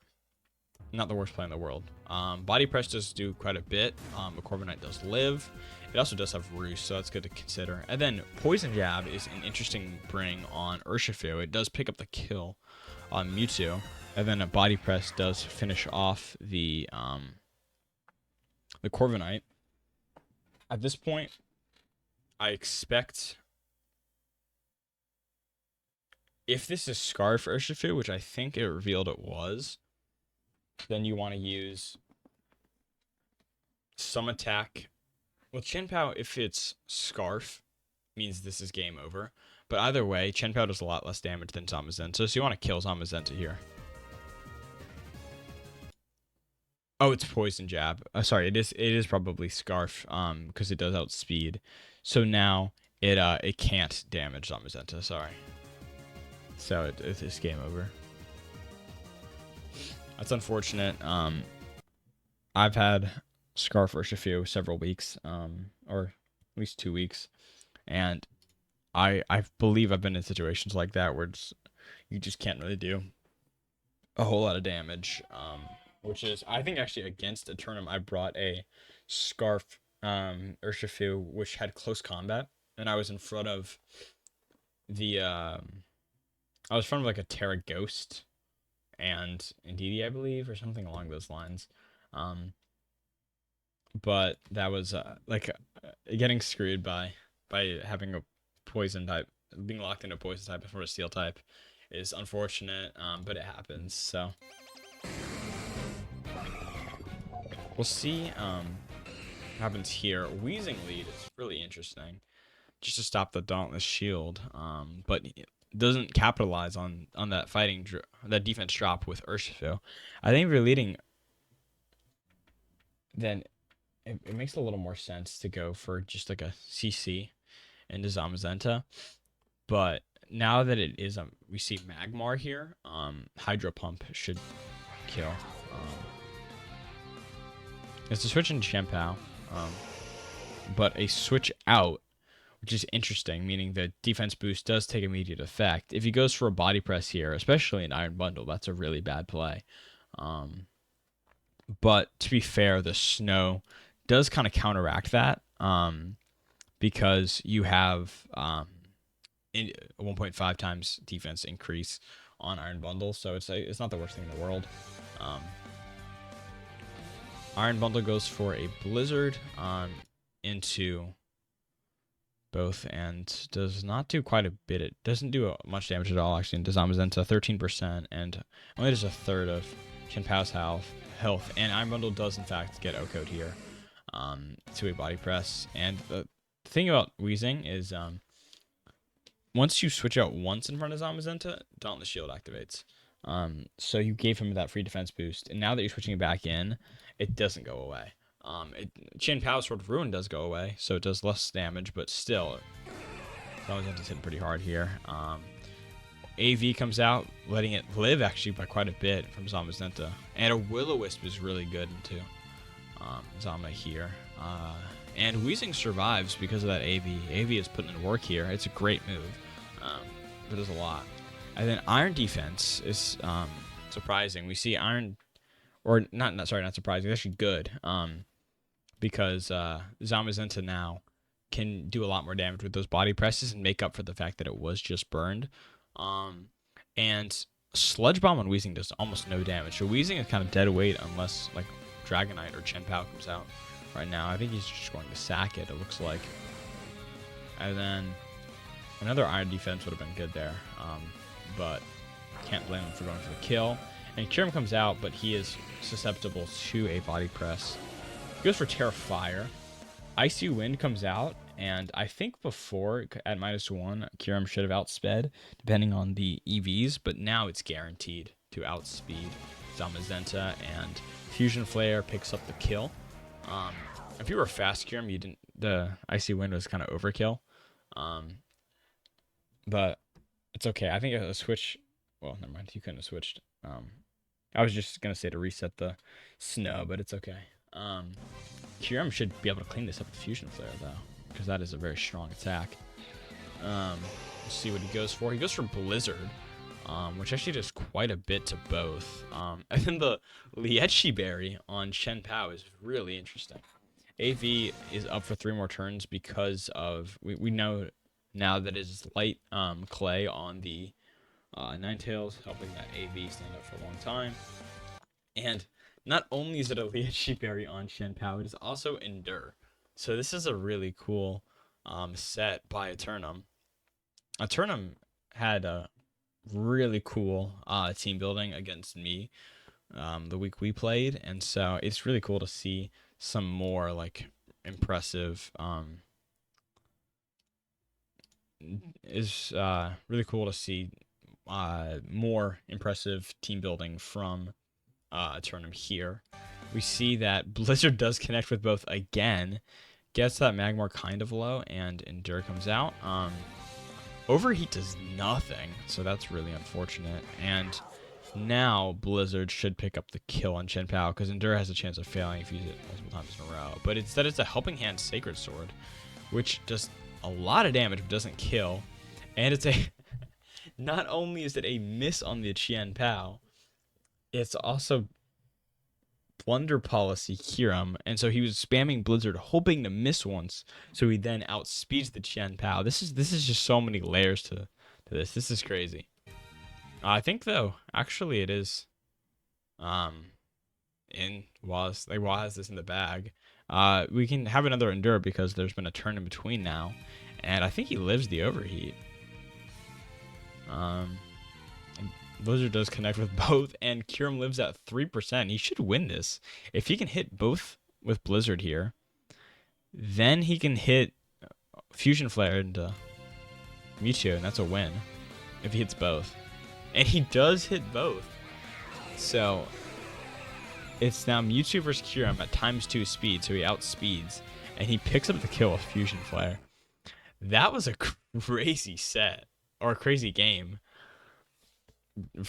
the worst play in the world. Body Press does do quite a bit. The Corviknight does live. It also does have Roost, so that's good to consider. And then Poison Jab is an interesting bring on Urshifu. It does pick up the kill on Mewtwo, and then a Body Press does finish off the Corviknight. At this point, I expect if this is Scarf Urshifu, which I think it revealed it was, then you want to use some attack. Well, Chen Pao, if it's Scarf, means this is game over. But either way, Chen Pao does a lot less damage than Zamazenta, so you want to kill Zamazenta here. Oh, it's Poison Jab. Sorry, it is probably Scarf, because it does outspeed. So now it can't damage Zamazenta. Sorry. So it's game over. That's unfortunate. I've had Scarf Urshifu several weeks, or at least 2 weeks, and I believe I've been in situations like that where you just can't really do a whole lot of damage, which is, I think, actually against a tournament I brought a Scarf Urshifu, which had close combat, and I was in front of like a Terra Ghost and Indeedee, I believe, or something along those lines. But that was getting screwed by by having a poison type, being locked into a poison type before a steel type is unfortunate, but it happens. So we'll see what happens here. Wheezing lead is really interesting, just to stop the Dauntless Shield, but it doesn't capitalize on that that defense drop with Urshifu. I think if you're leading, then it makes a little more sense to go for just like a CC into Zamazenta. But now that it is, we see Magmar here, Hydro Pump should kill. It's a switch into Chien-Pao, but a switch out, which is interesting, meaning the defense boost does take immediate effect. If he goes for a body press here, especially in Iron Bundle, that's a really bad play. But to be fair, the snow does kind of counteract that, because you have 1.5 times defense increase on Iron Bundle, so it's not the worst thing in the world. Iron Bundle goes for a Blizzard into both and does not do quite a bit. It doesn't do much damage at all, actually, into Zamazenta, 13%, and only does a third of Chien-Pao's health. And Iron Bundle does, in fact, get O-Code here to a body press. And the thing about Wheezing is once you switch out once in front of Zamazenta, Dauntless Shield activates. So you gave him that free defense boost, and now that you're switching it back in, it doesn't go away. Chien-Pao's Sword of Ruin does go away, so it does less damage, but still, Zamazenta's hitting pretty hard here. AV comes out, letting it live actually by quite a bit from Zamazenta, and a Will-O-Wisp is really good into Zama here. And Wheezing survives because of that AV. AV is putting in work here. It's a great move, but there's a lot. And then Iron Defense is surprising. We see Iron, or not surprising. It's actually good, because Zamazenta now can do a lot more damage with those body presses and make up for the fact that it was just burned. And Sludge Bomb on Wheezing does almost no damage. So Wheezing is kind of dead weight unless like Dragonite or Chien-Pao comes out. Right now, I think he's just going to sack it, it looks like. And then another Iron Defense would have been good there, but can't blame him for going for the kill. And Kyurem comes out, but he is susceptible to a body press. He goes for Terra Fire. Icy Wind comes out, and I think before at -1, Kyurem should have outsped, depending on the EVs, but now it's guaranteed to outspeed Zamazenta, and Fusion Flare picks up the kill. If you were fast Kyurem, the Icy Wind was kind of overkill. But it's okay. I think a switch, well, never mind, you couldn't have switched. I was just going to say to reset the snow, but it's okay. Kyurem should be able to clean this up with Fusion Flare, though, because that is a very strong attack. Let's see what he goes for. He goes for Blizzard, which actually does quite a bit to both. And then the Lietchi Berry on Chien-Pao is really interesting. AV is up for 3 more turns because of, we know now that it is light clay on the Ninetales, helping that AV stand up for a long time. And not only is it a Lietchi Berry on Chien-Pao, it is also Endure. So this is a really cool set by Eternum. Eternum had a really cool team building against me the week we played, and so it's really cool to see some more like impressive really cool to see more impressive team building from Eternum here. We see that Blizzard does connect with both again, gets that Magmar kind of low, and Endure comes out. Overheat does nothing, so that's really unfortunate. And now Blizzard should pick up the kill on Chien-Pao, because Endure has a chance of failing if you use it multiple times in a row. But instead it's a Helping Hand Sacred Sword, which does a lot of damage but doesn't kill. And it's a... not only is it a miss on the Chien-Pao, it's also Blunder Policy Kyurem, and so he was spamming Blizzard, hoping to miss once, so he then outspeeds the Chien-Pao. This is just so many layers to this. This is crazy. I think though, actually, it is. Waz has this in the bag. We can have another Endure because there's been a turn in between now, And I think he lives the overheat. Blizzard does connect with both, and Kyurem lives at 3%. He should win this. If he can hit both with Blizzard here, then he can hit Fusion Flare into Mewtwo, and that's a win if he hits both. And he does hit both. So it's now Mewtwo versus Kyurem at ×2 speed, so he outspeeds, and he picks up the kill with Fusion Flare. That was a crazy set, or a crazy game.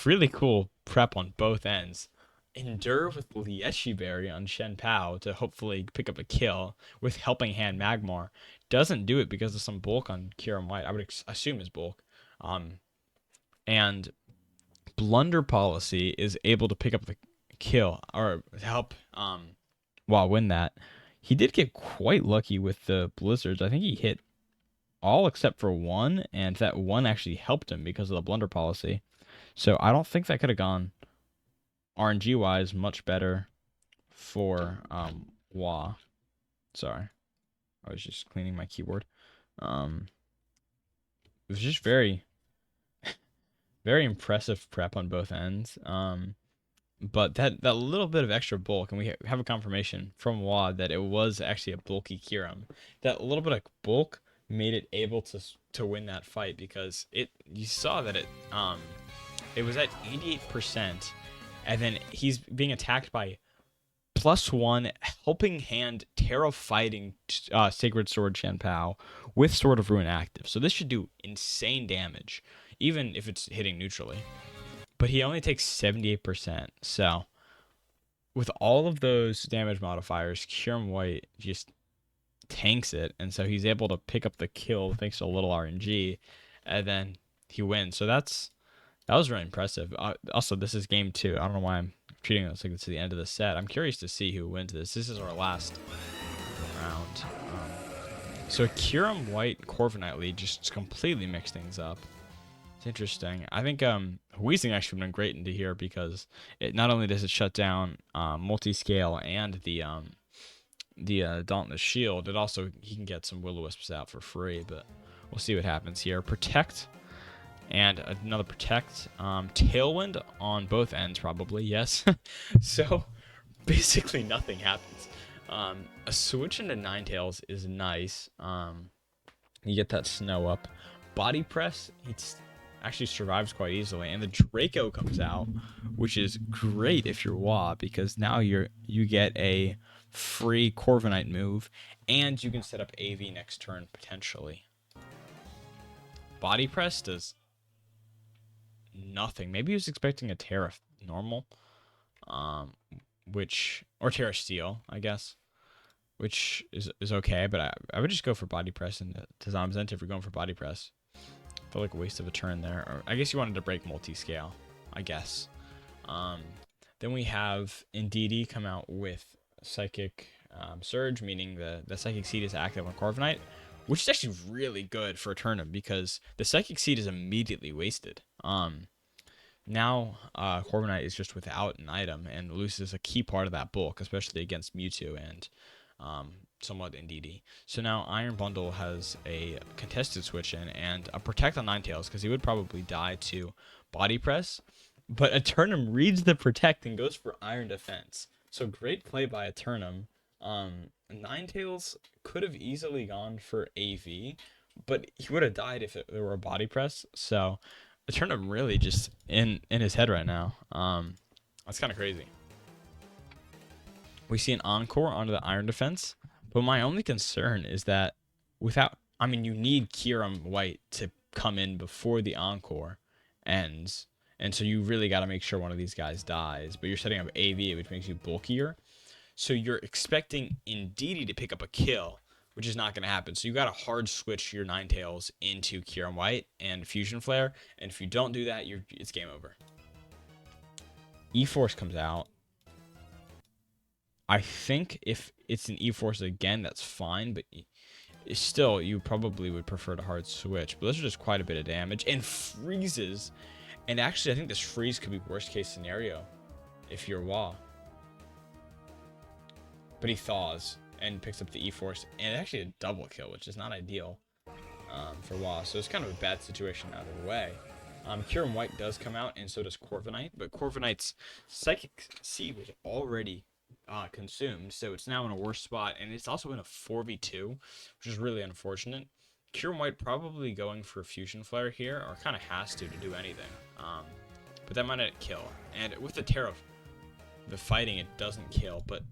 Really cool prep on both ends. Endure with Liechi Berry on Shen Pao to hopefully pick up a kill with Helping Hand Magmar. Doesn't do it because of some bulk on Kyurem White. I would assume is bulk. And Blunder Policy is able to pick up the kill or help while win that. He did get quite lucky with the Blizzards. I think he hit all except for one, and that one actually helped him because of the Blunder Policy. So I don't think that could have gone RNG-wise much better for Wah. Sorry. I was just cleaning my keyboard. It was just very, very impressive prep on both ends. But that little bit of extra bulk, and we have a confirmation from Wah that it was actually a bulky Kyurem. That little bit of bulk made it able to win that fight because you saw that it was at 88%, and then he's being attacked by +1 Helping Hand Terra Fighting Sacred Sword Shen Pao with Sword of Ruin active. So this should do insane damage, even if it's hitting neutrally. But he only takes 78%. So with all of those damage modifiers, Kyurem White just tanks it, and so he's able to pick up the kill thanks to a little RNG, and then he wins. So that was really impressive. Also, this is game 2. I don't know why I'm treating this like it's the end of the set. I'm curious to see who wins this. This is our last round. So Kyurem White Corviknight lead just completely mixed things up. It's interesting. I think Weezing actually would have been great into here because it not only does it shut down multi-scale and the Dauntless Shield, he can get some Will-O-Wisps out for free, but we'll see what happens here. Protect and another Protect. Tailwind on both ends, probably, yes. So basically nothing happens. A switch into Ninetales is nice. You get that Snow up. Body Press, it actually survives quite easily, and the Draco comes out, which is great if you're Wah, because now you get a free Corviknight move, and you can set up AV next turn potentially. Body Press does nothing. Maybe he was expecting a Terra normal, or Terra Steel, I guess, which is okay. But I would just go for Body Press and to Zamzenta if you're going for Body Press. I feel like a waste of a turn there. Or I guess you wanted to break multi-scale, I guess. Then we have Indeedee come out with Psychic Surge, meaning the Psychic Seed is active on Corviknight, which is actually really good for a turnip because the Psychic Seed is immediately wasted. Now Corviknight is just without an item and loses a key part of that bulk, especially against Mewtwo and somewhat Indeedee. So now Iron Bundle has a contested switch in and a Protect on Ninetales because he would probably die to Body Press. But Eternum reads the Protect and goes for Iron Defense. So great play by Eternum. Ninetales could have easily gone for AV, but he would have died if there were a Body Press. So Eternum really just in his head right now. That's kind of crazy. We see an Encore onto the Iron Defense, but my only concern is that you need Kyurem White to come in before the Encore ends, and so you really got to make sure one of these guys dies, but you're setting up AV, which makes you bulkier. So you're expecting Indeedee to pick up a kill, which is not going to happen. So you got to hard switch your Ninetales into Kyurem White and Fusion Flare, and if you don't do that, it's game over. E-Force comes out. I think if it's an E-Force again, that's fine, but still, you probably would prefer to hard switch. But those are just quite a bit of damage. And freezes. And actually, I think this freeze could be worst case scenario if you're Wah. But he thaws and picks up the E-Force. And actually a double kill, which is not ideal. for Wasp. So it's kind of a bad situation either way. Kieran White does come out, and so does Corviknight, but Corviknight's Psychic Seed was already consumed, so it's now in a worse spot, and it's also in a 4v2, which is really unfortunate. Kieran White probably going for Fusion Flare here, or kind of has to do anything, but that might not kill. And with the Terra, the fighting, it doesn't kill, but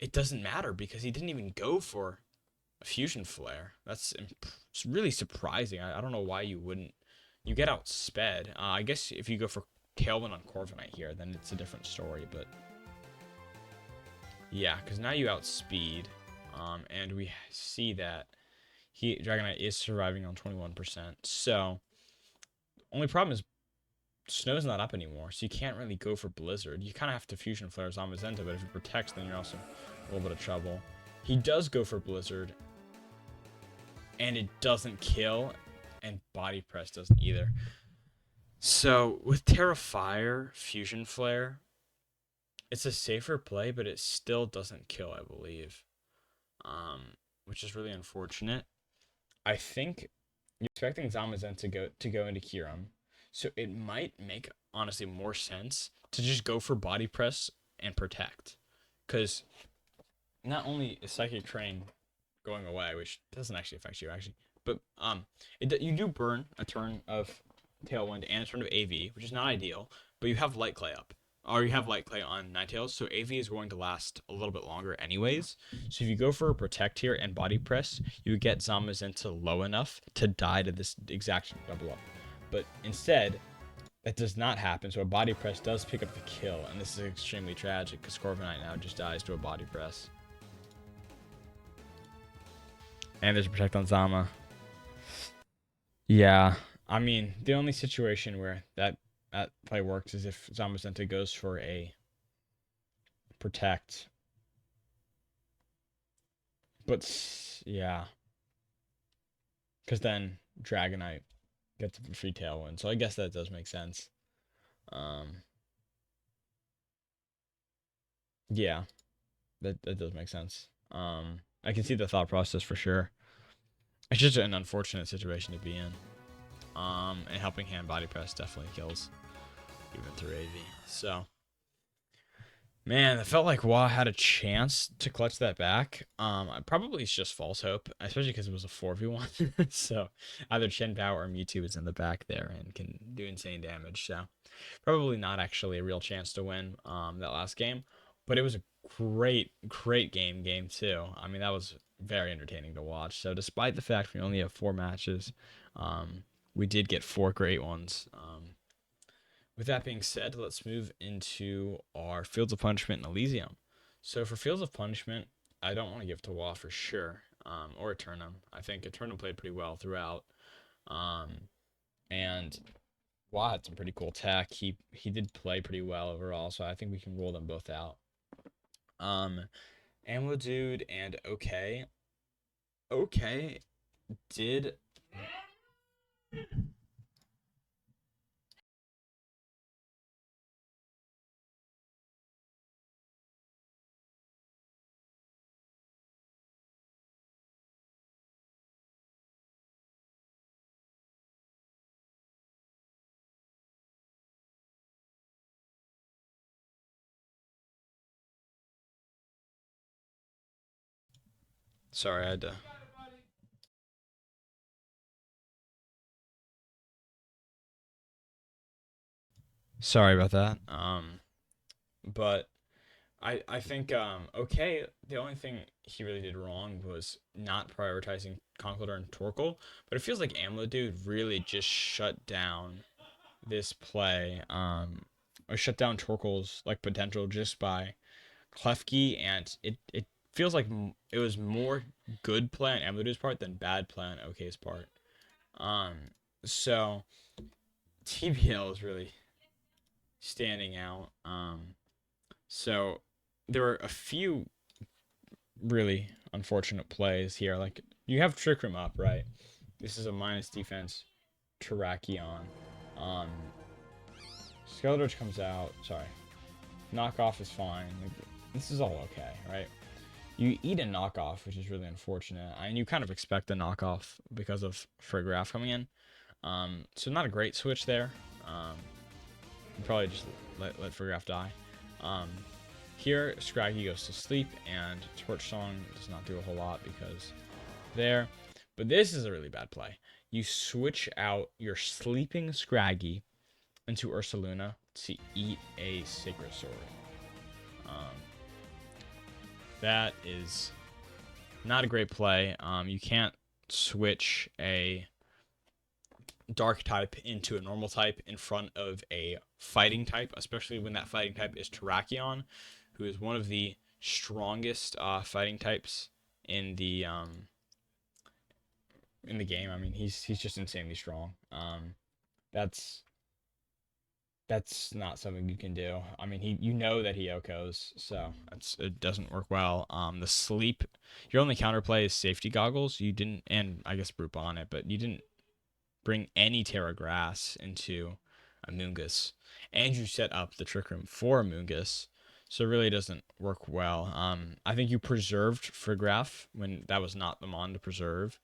it doesn't matter because he didn't even go for a Fusion Flare. That's it's really surprising. I don't know why you wouldn't. You get outsped. I guess if you go for Tailwind on Corviknight here, then it's a different story, but yeah, because now you outspeed, and we see that Dragonite is surviving on 21%. So, only problem is Snow's not up anymore, so you can't really go for Blizzard. You kind of have to Fusion Flare Zamazenta, but if it protects, then you're also in a little bit of trouble. He does go for Blizzard, and it doesn't kill, and Body Press doesn't either. So, with Terra Fire, Fusion Flare, it's a safer play, but it still doesn't kill, I believe, which is really unfortunate. I think you're expecting Zamazenta to go into Kyurem, so it might make, honestly, more sense to just go for Body Press and Protect, because not only is Psychic Train going away, which doesn't actually affect you, but you do burn a turn of Tailwind and a turn of AV, which is not ideal, but you have Light Clay up. Or you have Light Clay on Ninetales, so AV is going to last a little bit longer anyways. So if you go for a Protect here and Body Press, you get Zamazenta low enough to die to this exact double up. But instead, that does not happen, so a Body Press does pick up the kill, and this is extremely tragic, because Corviknight now just dies to a Body Press. And there's a Protect on Zama. Yeah, I mean, the only situation where that play works is if Zamazenta goes for a Protect. But, yeah. Because then Dragonite gets a free Tailwind. So I guess that does make sense. Yeah. That does make sense. I can see the thought process for sure. It's just an unfortunate situation to be in. And Helping Hand Body Press definitely kills. Even through AV. So, man, it felt like Wa had a chance to clutch that back. Probably it's just false hope, especially because it was a 4v1. So, either Chen Pao or Mewtwo is in the back there and can do insane damage. So, probably not actually a real chance to win that last game. But it was a great game 2. I mean, that was very entertaining to watch. So, despite the fact we only have 4 matches, we did get 4 great ones. With that being said, let's move into our Fields of Punishment and Elysium. So for Fields of Punishment, I don't want to give to Wa for sure, or Eternum. I think Eternum played pretty well throughout, and Wa had some pretty cool tech. He did play pretty well overall, so I think we can rule them both out. Amlodude and OK did. Sorry, I had to. Sorry about that. But I think OK, the only thing he really did wrong was not prioritizing Conkeldurr and Torkoal, but it feels like Amlodude really just shut down this play, or shut down Torkoal's like potential just by Klefki, and it feels like it was more good play on Amlodude's part than bad play on OK's part. So TBL is really standing out. So there were a few really unfortunate plays here. Like, you have Trick Room up, right? This is a minus defense Terrakion. Skeletorch comes out. Sorry. Knockoff is fine. Like, this is all okay, right? You eat a knockoff, which is really unfortunate, and you kind of expect a knockoff because of Friggraf coming in. So not a great switch there. You probably just let Friggraf die. Um, Here, Scraggy goes to sleep, and Torch Song does not do a whole lot because there. But this is a really bad play. You switch out your sleeping Scraggy into Ursaluna to eat a Sacred Sword. Um, that is not a great play. You can't switch a dark type into a normal type in front of a fighting type, especially when that fighting type is Terrakion, who is one of the strongest fighting types in the game. I mean, he's just insanely strong. That's not something you can do. I mean, you know that he OHKOs, so it doesn't work well. The sleep, your only counterplay is safety goggles. You didn't, and I guess Brute on it, but you didn't bring any Terra Grass into Amoonguss, and you set up the Trick Room for Amoonguss, so it really doesn't work well. I think you preserved Friggraf when that was not the mon to preserve,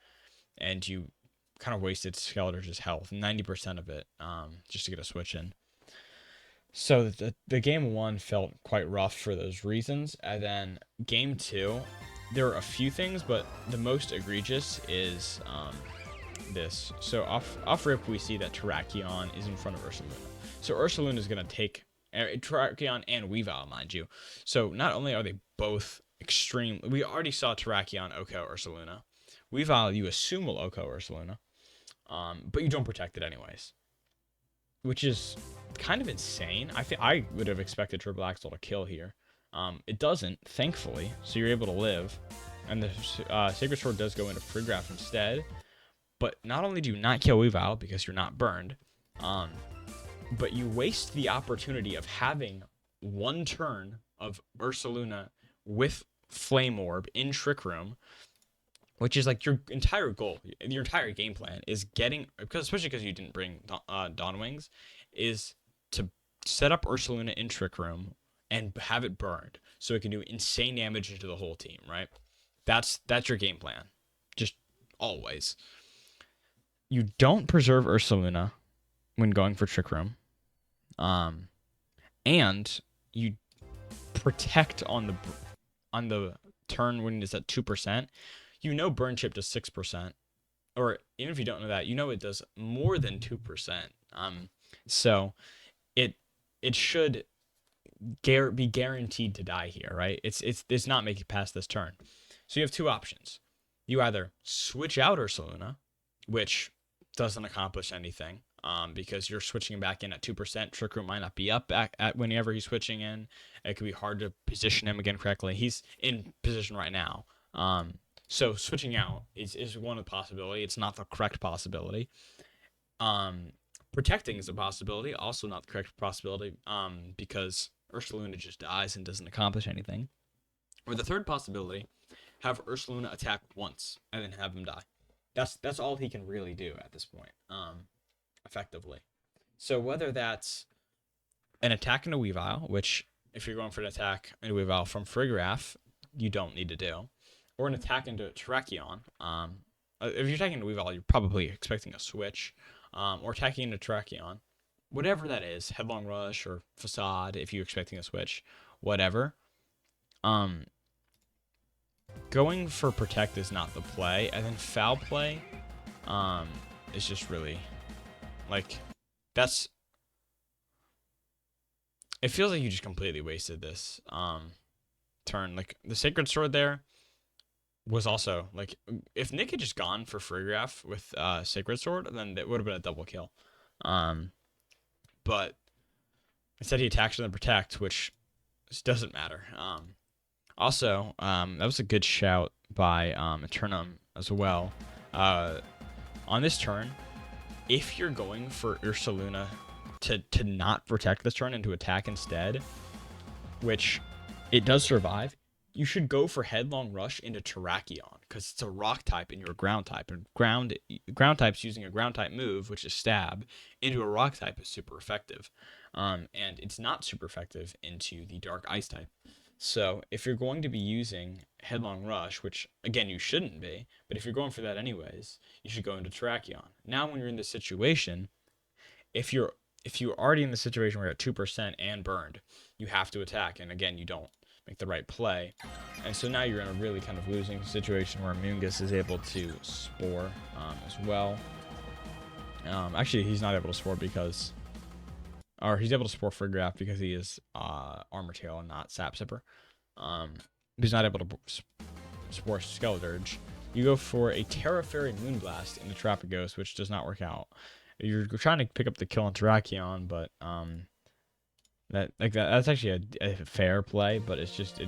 and you kind of wasted Skeletor's health, 90% of it, just to get a switch in. So the game 1 felt quite rough for those reasons, and then game 2, there were a few things, but the most egregious is this. So off rip, we see that Terrakion is in front of Ursaluna. So Ursaluna is going to take Terrakion and Weavile, mind you. So not only are they both extreme, we already saw Terrakion OHKO Ursaluna. Weavile, you assume will OHKO Ursaluna, but you don't protect it anyways, which is kind of insane. I would have expected Triple Axel to kill here. It doesn't, thankfully, so you're able to live. And the Sacred Sword does go into Friggraf instead. But not only do you not kill Weavile because you're not burned, but you waste the opportunity of having one turn of Ursaluna with Flame Orb in Trick Room, which is like your entire goal, your entire game plan is getting, especially because you didn't bring Dawn Wings, is to set up Ursaluna in Trick Room and have it burned so it can do insane damage into the whole team, right? That's your game plan, just always. You don't preserve Ursaluna when going for Trick Room, and you protect on the turn when it's at 2%. You know Burn Chip does 6%, or even if you don't know that, you know it does more than 2%. So it should be guaranteed to die here, right? It's not making it past this turn. So you have two options. You either switch out Ursaluna, which doesn't accomplish anything, because you're switching back in at 2%. Trick Room might not be up back at whenever he's switching in. It could be hard to position him again correctly. He's in position right now. So switching out is one of the possibility. It's not the correct possibility. Protecting is a possibility, also not the correct possibility, because Ursaluna just dies and doesn't accomplish anything. Or the third possibility, have Ursaluna attack once and then have him die. That's all he can really do at this point, effectively. So whether that's an attack into Weavile, which if you're going for an attack into Weavile from Friggraf, you don't need to do, or an attack into Terrakion. If you're attacking into Weavile, you're probably expecting a switch, or attacking into Terrakion. Whatever that is, Headlong Rush or Facade, if you're expecting a switch, whatever. Going for Protect is not the play, and then Foul Play is just really, like, that's, it feels like you just completely wasted this turn. Like, the Sacred Sword there was also, like, if Nick had just gone for Friggraf with Sacred Sword, then it would have been a double kill. But instead he attacks and then Protect, which doesn't matter. Also, that was a good shout by Eternum as well. On this turn, if you're going for Ursaluna to not protect this turn and to attack instead, which it does survive, you should go for Headlong Rush into Terrakion, because it's a rock type and you're a ground type, and ground types using a ground type move, which is Stab, into a rock type is super effective. And it's not super effective into the Dark Ice type. So if you're going to be using Headlong Rush, which again you shouldn't be, but if you're going for that anyways, you should go into Terrakion. Now when you're in this situation, if you're already in the situation where you're at 2% and burned, you have to attack, and again you don't make the right play, and so now you're in a really kind of losing situation where Mungus is able to spore as well. Actually, he's not able to spore because, or he's able to spore Friggraft because he is Armor Tail and not Sap Sipper. He's not able to spore Skeledirge. You go for a Terra Fairy Moonblast into Trapagos, which does not work out. You're trying to pick up the kill on Terrakion, but that's actually a fair play, but it just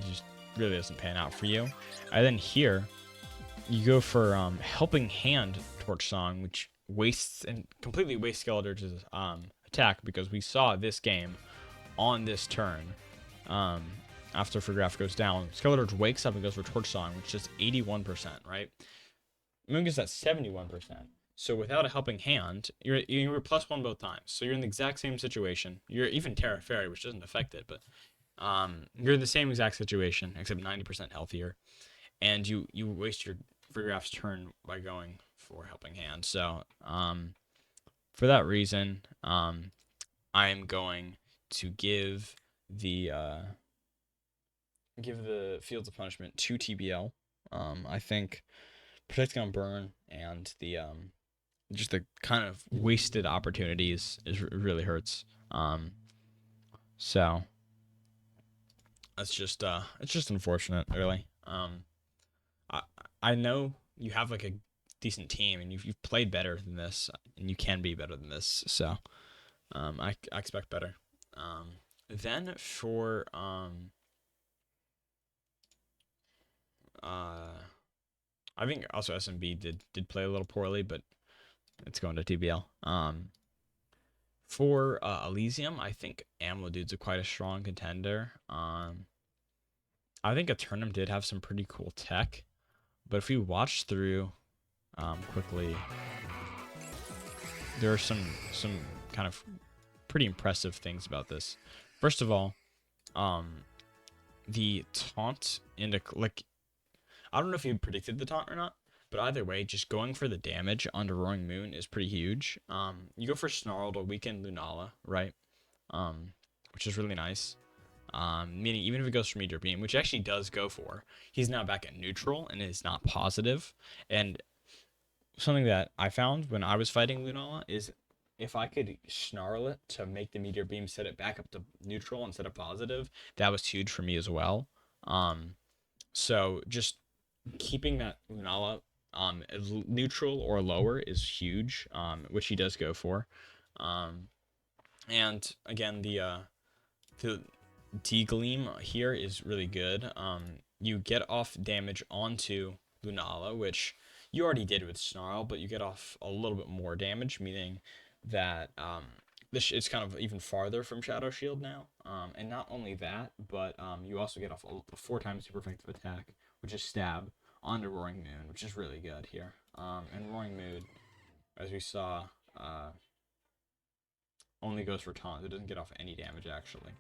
really doesn't pan out for you. And then here, you go for Helping Hand Torch Song, which wastes and completely wastes Skeledirge's attack, because we saw this game on this turn. After Friggraft goes down, Skeledirge wakes up and goes for Torch Song, which is 81%, right? Mungus at 71%. So without a Helping Hand, you're +1 both times. So you're in the exact same situation. You're even Terra Fairy, which doesn't affect it, but you're in the same exact situation, except 90% healthier. And you waste your Friggraft's turn by going for Helping Hand. So for that reason, I am going to give the Fields of Punishment to TBL. I think protecting on burn and the just the kind of wasted opportunities really hurts. So it's just unfortunate, really. I know you have like a decent team, and you've played better than this, and you can be better than this. So I expect better. Then for I think also SMB did play a little poorly, but it's going to TBL. For Elysium, I think Amlodude's quite a strong contender. I think Eternum did have some pretty cool tech, but if we watch through quickly, there are some kind of pretty impressive things about this. First of all, the taunt into, like, I don't know if you predicted the taunt or not, but either way, just going for the damage onto Roaring Moon is pretty huge. You go for Snarl to weaken Lunala, right? Which is really nice. Meaning even if it goes for Meteor Beam, which actually does go for, he's now back at neutral and is not positive. And something that I found when I was fighting Lunala is if I could Snarl it to make the Meteor Beam set it back up to neutral instead of positive, that was huge for me as well. So just keeping that Lunala neutral or lower is huge, which he does go for. And again, the D-Gleam here is really good. You get off damage onto Lunala, which you already did with Snarl, but you get off a little bit more damage, meaning that it's kind of even farther from Shadow Shield now. And not only that, but you also get off a 4 times super effective attack, which is Stab, onto Roaring Moon, which is really good here. And Roaring Moon, as we saw, only goes for taunt. It doesn't get off any damage, actually.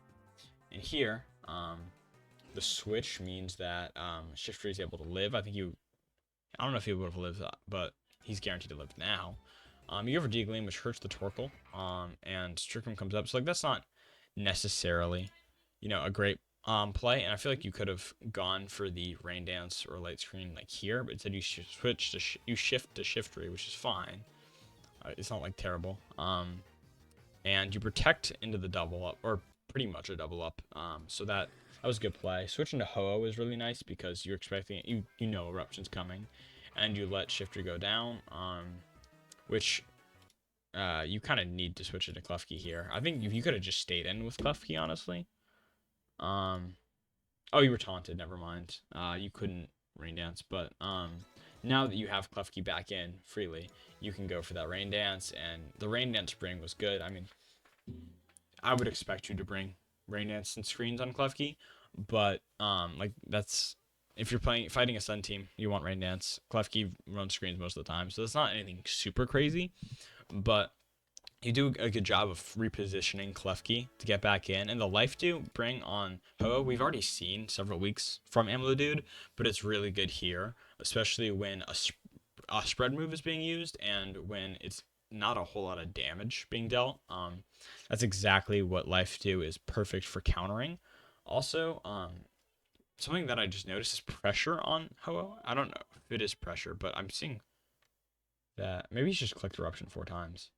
And here, the switch means that Shiftry is able to live. I don't know if he would have lived, but he's guaranteed to live now. You go for D-Gleam, which hurts the Torkoal, and Strickram comes up. So, like, that's not necessarily, a great play, and I feel like you could have gone for the Rain Dance or Light Screen like here, but instead you switch to you shift to Shiftry, which is fine. It's not like terrible. And you protect into the double up, or pretty much a double up. So that was a good play. Switching to Ho-Oh is really nice because you're expecting it, you know Eruption's coming, and you let Shiftry go down. Which you kind of need to switch it to Klefki here. I think you could have just stayed in with Klefki, honestly. Oh, you were taunted. Never mind. You couldn't Rain Dance, but now that you have Klefki back in freely, you can go for that Rain Dance, and the Rain Dance bring was good. I mean, I would expect you to bring Rain Dance and screens on Klefki, but like that's if you're fighting a Sun team, you want Rain Dance. Klefki runs screens most of the time, so it's not anything super crazy, but you do a good job of repositioning Klefki to get back in, and the life do bring on Hoa. We've already seen several weeks from Amplitude, but it's really good here, especially when a spread move is being used and when it's not a whole lot of damage being dealt. That's exactly what life do is perfect for countering. Also, something that I just noticed is pressure on Hoa. I don't know if it is pressure, but I'm seeing that maybe he's just clicked eruption 4 times.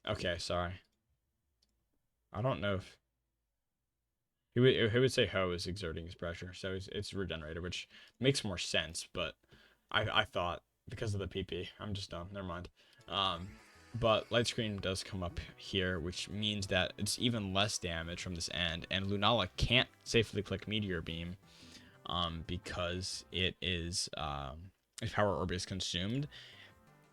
Okay, sorry. I don't know if he would say Ho is exerting his pressure, so it's regenerated, which makes more sense. But I thought because of the PP, I'm just dumb. Never mind. Um, but light screen does come up here, which means that it's even less damage from this end, and Lunala can't safely click Meteor Beam, because it is its power orb is consumed,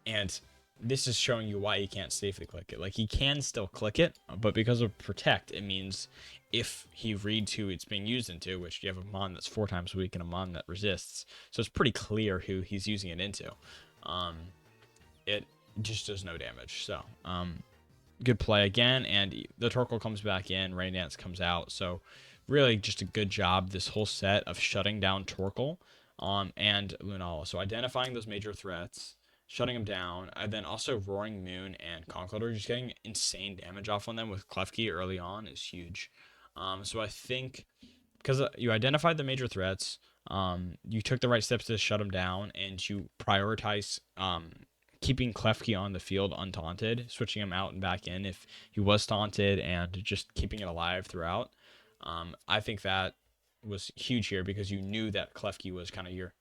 and this is showing you why he can't safely click it. Like, he can still click it, but because of protect, it means if he reads who it's being used into, which you have a mon that's 4 times weak and a mon that resists, so it's pretty clear who he's using it into. Um, it just does no damage. So good play again, and the Torkoal comes back in, Rain Dance comes out. So really just a good job this whole set of shutting down Torkoal and Lunala. So identifying those major threats, shutting them down, and then also Roaring Moon and Conkeldurr, just getting insane damage off on them with Klefki early on is huge. So I think because you identified the major threats, you took the right steps to shut them down, and you prioritize keeping Klefki on the field untaunted, switching him out and back in if he was taunted, and just keeping it alive throughout. I think that was huge here because you knew that Klefki was kind of your,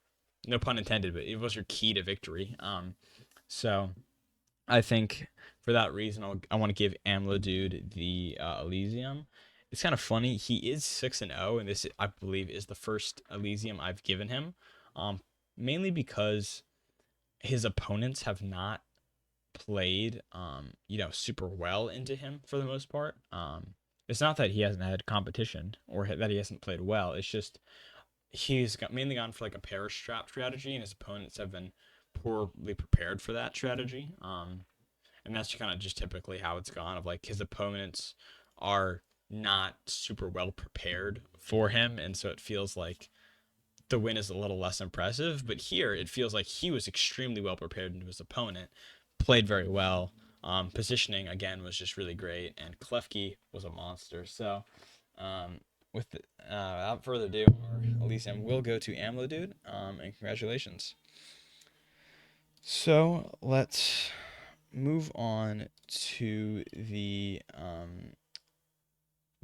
no pun intended, but it was your key to victory. So I think for that reason, I want to give Amplitude the Elysium. It's kind of funny. He is 6-0, and this I believe is the first Elysium I've given him, um, mainly because his opponents have not played, super well into him for the most part. It's not that he hasn't had competition or that he hasn't played well. It's just mainly gone for like a perish trap strategy, and his opponents have been poorly prepared for that strategy. And that's kind of just typically how it's gone. Of like his opponents are not super well prepared for him, and so it feels like the win is a little less impressive. But here, it feels like he was extremely well prepared into his opponent, played very well. Positioning again was just really great, and Klefki was a monster. So, without further ado, or at least we'll go to Amplitude. And congratulations. So let's move on to the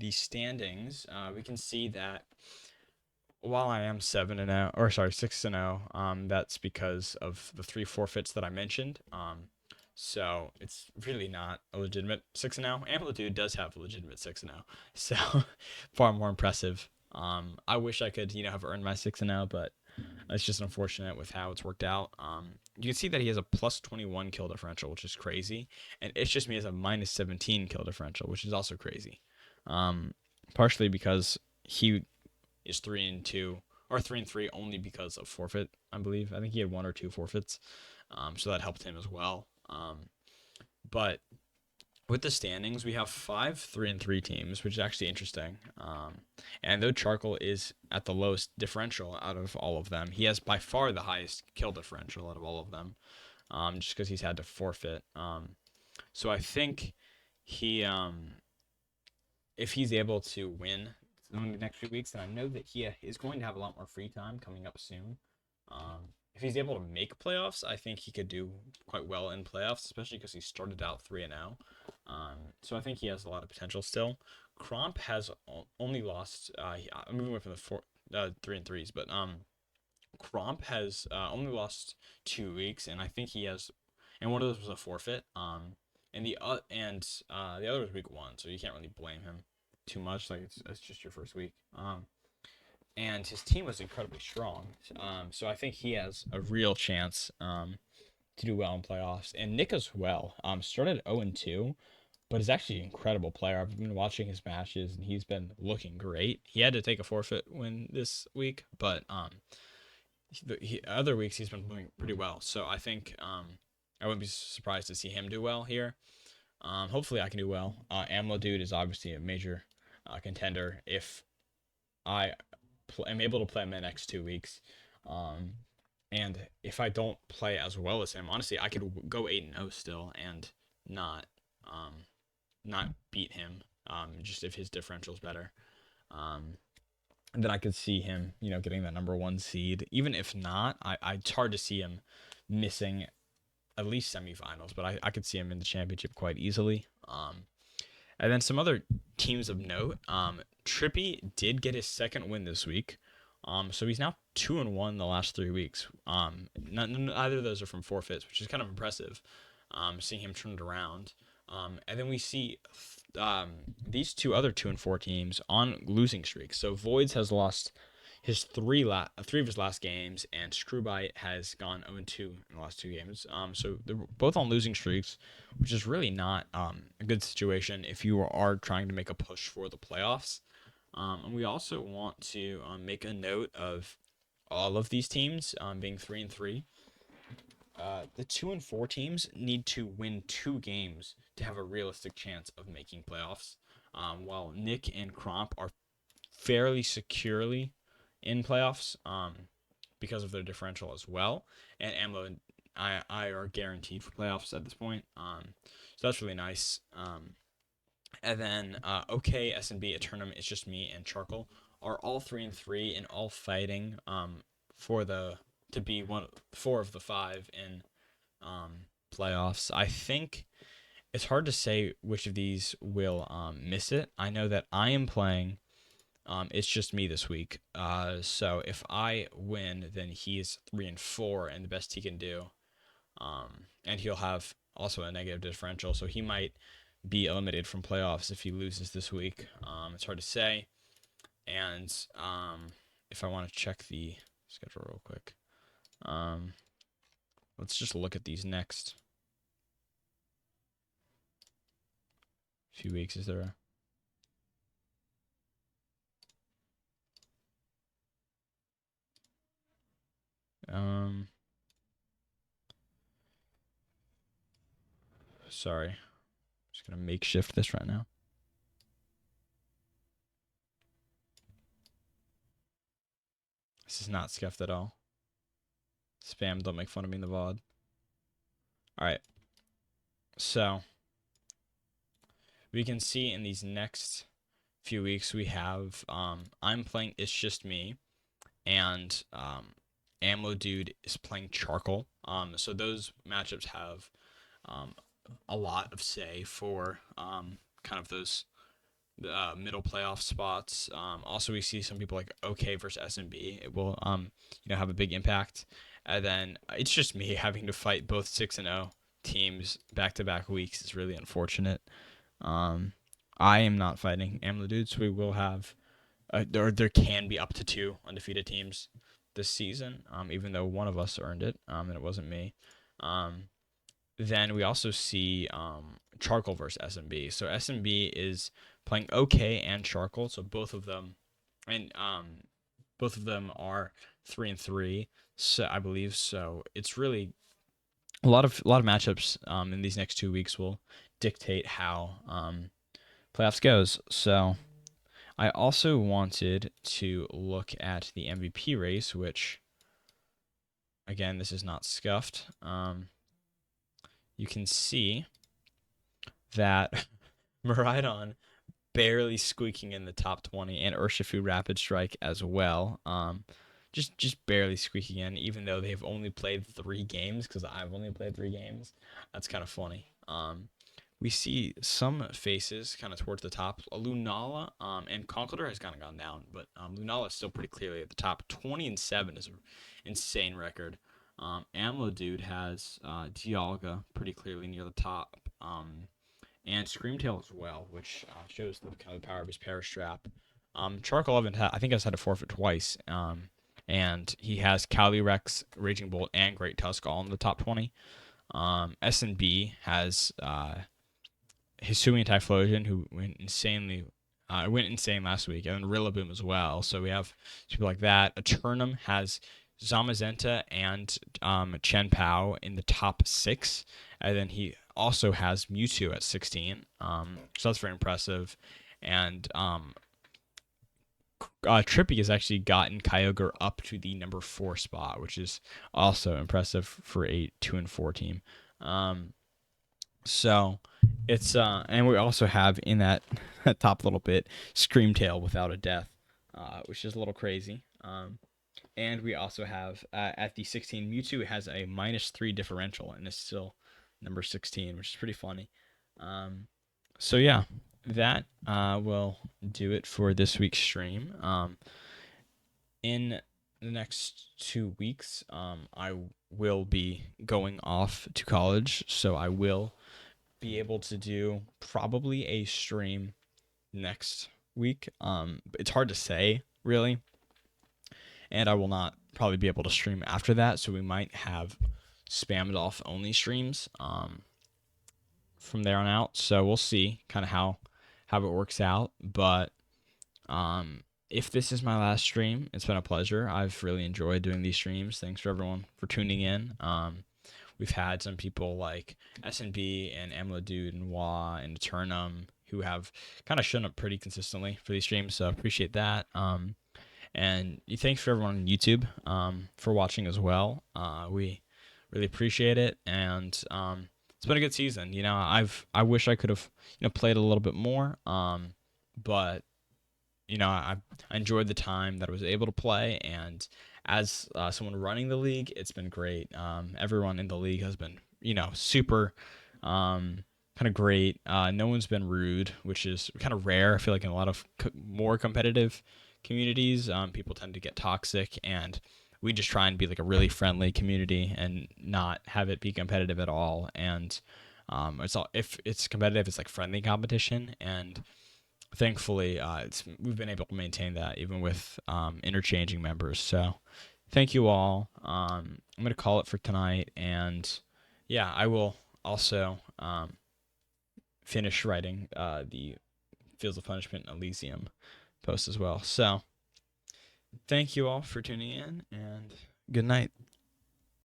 standings. We can see that while I am 7-0, or sorry, 6-0, that's because of the 3 forfeits that I mentioned. So it's really not a legitimate 6-0. Amplitude does have a legitimate 6-0, so far more impressive. I wish I could, have earned my 6-0, but it's just unfortunate with how it's worked out. You can see that he has a plus 21 kill differential, which is crazy, and It's Just Me has a minus 17 kill differential, which is also crazy. Partially because he is 3-2 or 3-3 only because of forfeit. I believe. I think he had 1 or 2 forfeits, so that helped him as well. But with the standings, we have 5 3-3 teams, which is actually interesting. And though Charcoal is at the lowest differential out of all of them, he has by far the highest kill differential out of all of them, just because he's had to forfeit. So I think he, if he's able to win in the next few weeks, then I know that he is going to have a lot more free time coming up soon. If he's able to make playoffs, I think he could do quite well in playoffs, especially because he started out 3-0. So I think he has a lot of potential still. Cromp has only lost. I'm moving away from the 3-3s, but Cromp has only lost 2 weeks, and I think he has, and one of those was a forfeit. And the other was week 1, so you can't really blame him too much. Like it's just your first week. And his team was incredibly strong. So I think he has a real chance to do well in playoffs. And Nick as well. Started 0-2, but is actually an incredible player. I've been watching his matches, and he's been looking great. He had to take a forfeit win this week, but other weeks he's been playing pretty well. So I think I wouldn't be surprised to see him do well here. Hopefully I can do well. Amlo Dude is obviously a major contender if I am able to play him in the next 2 weeks. Um, and if I don't play as well as him, honestly, I could go 8-0 still and not um, not beat him. Just if his differential is better. Um, and then I could see him, getting that number one seed. Even if not, it's hard to see him missing at least semifinals, but I could see him in the championship quite easily. And then some other teams of note. Trippy did get his second win this week. So he's now 2-1 the last 3 weeks. Neither of those are from forfeits, which is kind of impressive. Seeing him turn it around. And then we see these two other 2-4 teams on losing streaks. So Voids has lost his three of his last games, and Screwbite has gone 0-2 in the last 2 games. So they're both on losing streaks, which is really not a good situation if you are trying to make a push for the playoffs. And we also want to make a note of all of these teams being 3-3. The 2-4 teams need to win 2 games to have a realistic chance of making playoffs. While Nick and Cromp are fairly securely in playoffs because of their differential as well, and AMLO and I are guaranteed for playoffs at this point. So that's really nice. And then OK, S&B, Eternum, It's Just Me, and Charcoal are all 3-3 and all fighting to be 4 of the 5 in playoffs. I think it's hard to say which of these will miss it. I know that I am playing It's Just Me this week. So if I win, then he is 3-4, and the best he can do. And he'll have also a negative differential, so he might be eliminated from playoffs if he loses this week. It's hard to say. And if I want to check the schedule real quick, let's just look at these next few weeks. Is there sorry. I'm just going to makeshift this right now. This is not scuffed at all. Spam, don't make fun of me in the VOD. Alright. So, we can see in these next few weeks we have, I'm playing It's Just Me, and Amlo Dude is playing Charcoal. So those matchups have a lot of say for kind of those middle playoff spots. Also, we see some people like OK versus S&B. It will have a big impact. And then It's Just Me having to fight both 6-0 teams back-to-back weeks is really unfortunate. I am not fighting AMLO Dude, so we will have there can be up to 2 undefeated teams this season, even though one of us earned it, and it wasn't me. Then we also see Charcoal versus S&B. So S&B is playing OK and Charcoal, so both of them are 3-3, so I believe. So it's really a lot of matchups in these next 2 weeks will dictate how playoffs goes. So I also wanted to look at the MVP race, which again, this is not scuffed. You can see that Maridon barely squeaking in the top 20, and Urshifu Rapid Strike as well. Just barely squeaking in, even though they've only played 3 games, because I've only played 3 games. That's kind of funny. We see some faces kind of towards the top. Lunala and Conqueror has kind of gone down, but Lunala is still pretty clearly at the top. 20-7 is an insane record. Amlo Dude has Dialga pretty clearly near the top, and Screamtail as well, which shows the kind of the power of his Perish Trap. Charcoal I think has had a forfeit twice, and he has Calyrex, Raging Bolt, and Great Tusk all in the top 20. S&B has Hisui and Typhlosion, who went insane last week, and then Rillaboom as well. So we have people like that. Eternum has Zamazenta and Chen Pao in the top 6, and then he also has Mewtwo at 16. So that's very impressive. And Trippy has actually gotten Kyogre up to the number 4 spot, which is also impressive for a 2 and 4 team. Um, so it's and we also have in that top little bit Screamtail without a death, which is a little crazy. And we also have at the 16 Mewtwo has a -3 differential and is still number 16, which is pretty funny. So yeah, that will do it for this week's stream. In the next 2 weeks, I will be going off to college, so I will be able to do probably a stream next week. It's hard to say, really, and I will not probably be able to stream after that, so we might have spammed off only streams from there on out. So we'll see kind of how it works out, but if this is my last stream, it's been a pleasure. I've really enjoyed doing these streams. Thanks for everyone for tuning in. We've had some people like SNB and Amladude and Wah and Eternum who have kind of shown up pretty consistently for these streams, so appreciate that. And thanks for everyone on YouTube for watching as well. We really appreciate it, and it's been a good season. I wish I could have played a little bit more, but I enjoyed the time that I was able to play, and as someone running the league, it's been great. Everyone in the league has been, super kind of great. No one's been rude, which is kind of rare. I feel like in a lot of more competitive communities, people tend to get toxic, and we just try and be like a really friendly community and not have it be competitive at all. And if it's competitive, it's like friendly competition, and thankfully, we've been able to maintain that even with interchanging members. So, thank you all. I'm gonna call it for tonight, and yeah, I will also finish writing the Fields of Punishment Elysium post as well. So, thank you all for tuning in, and good night.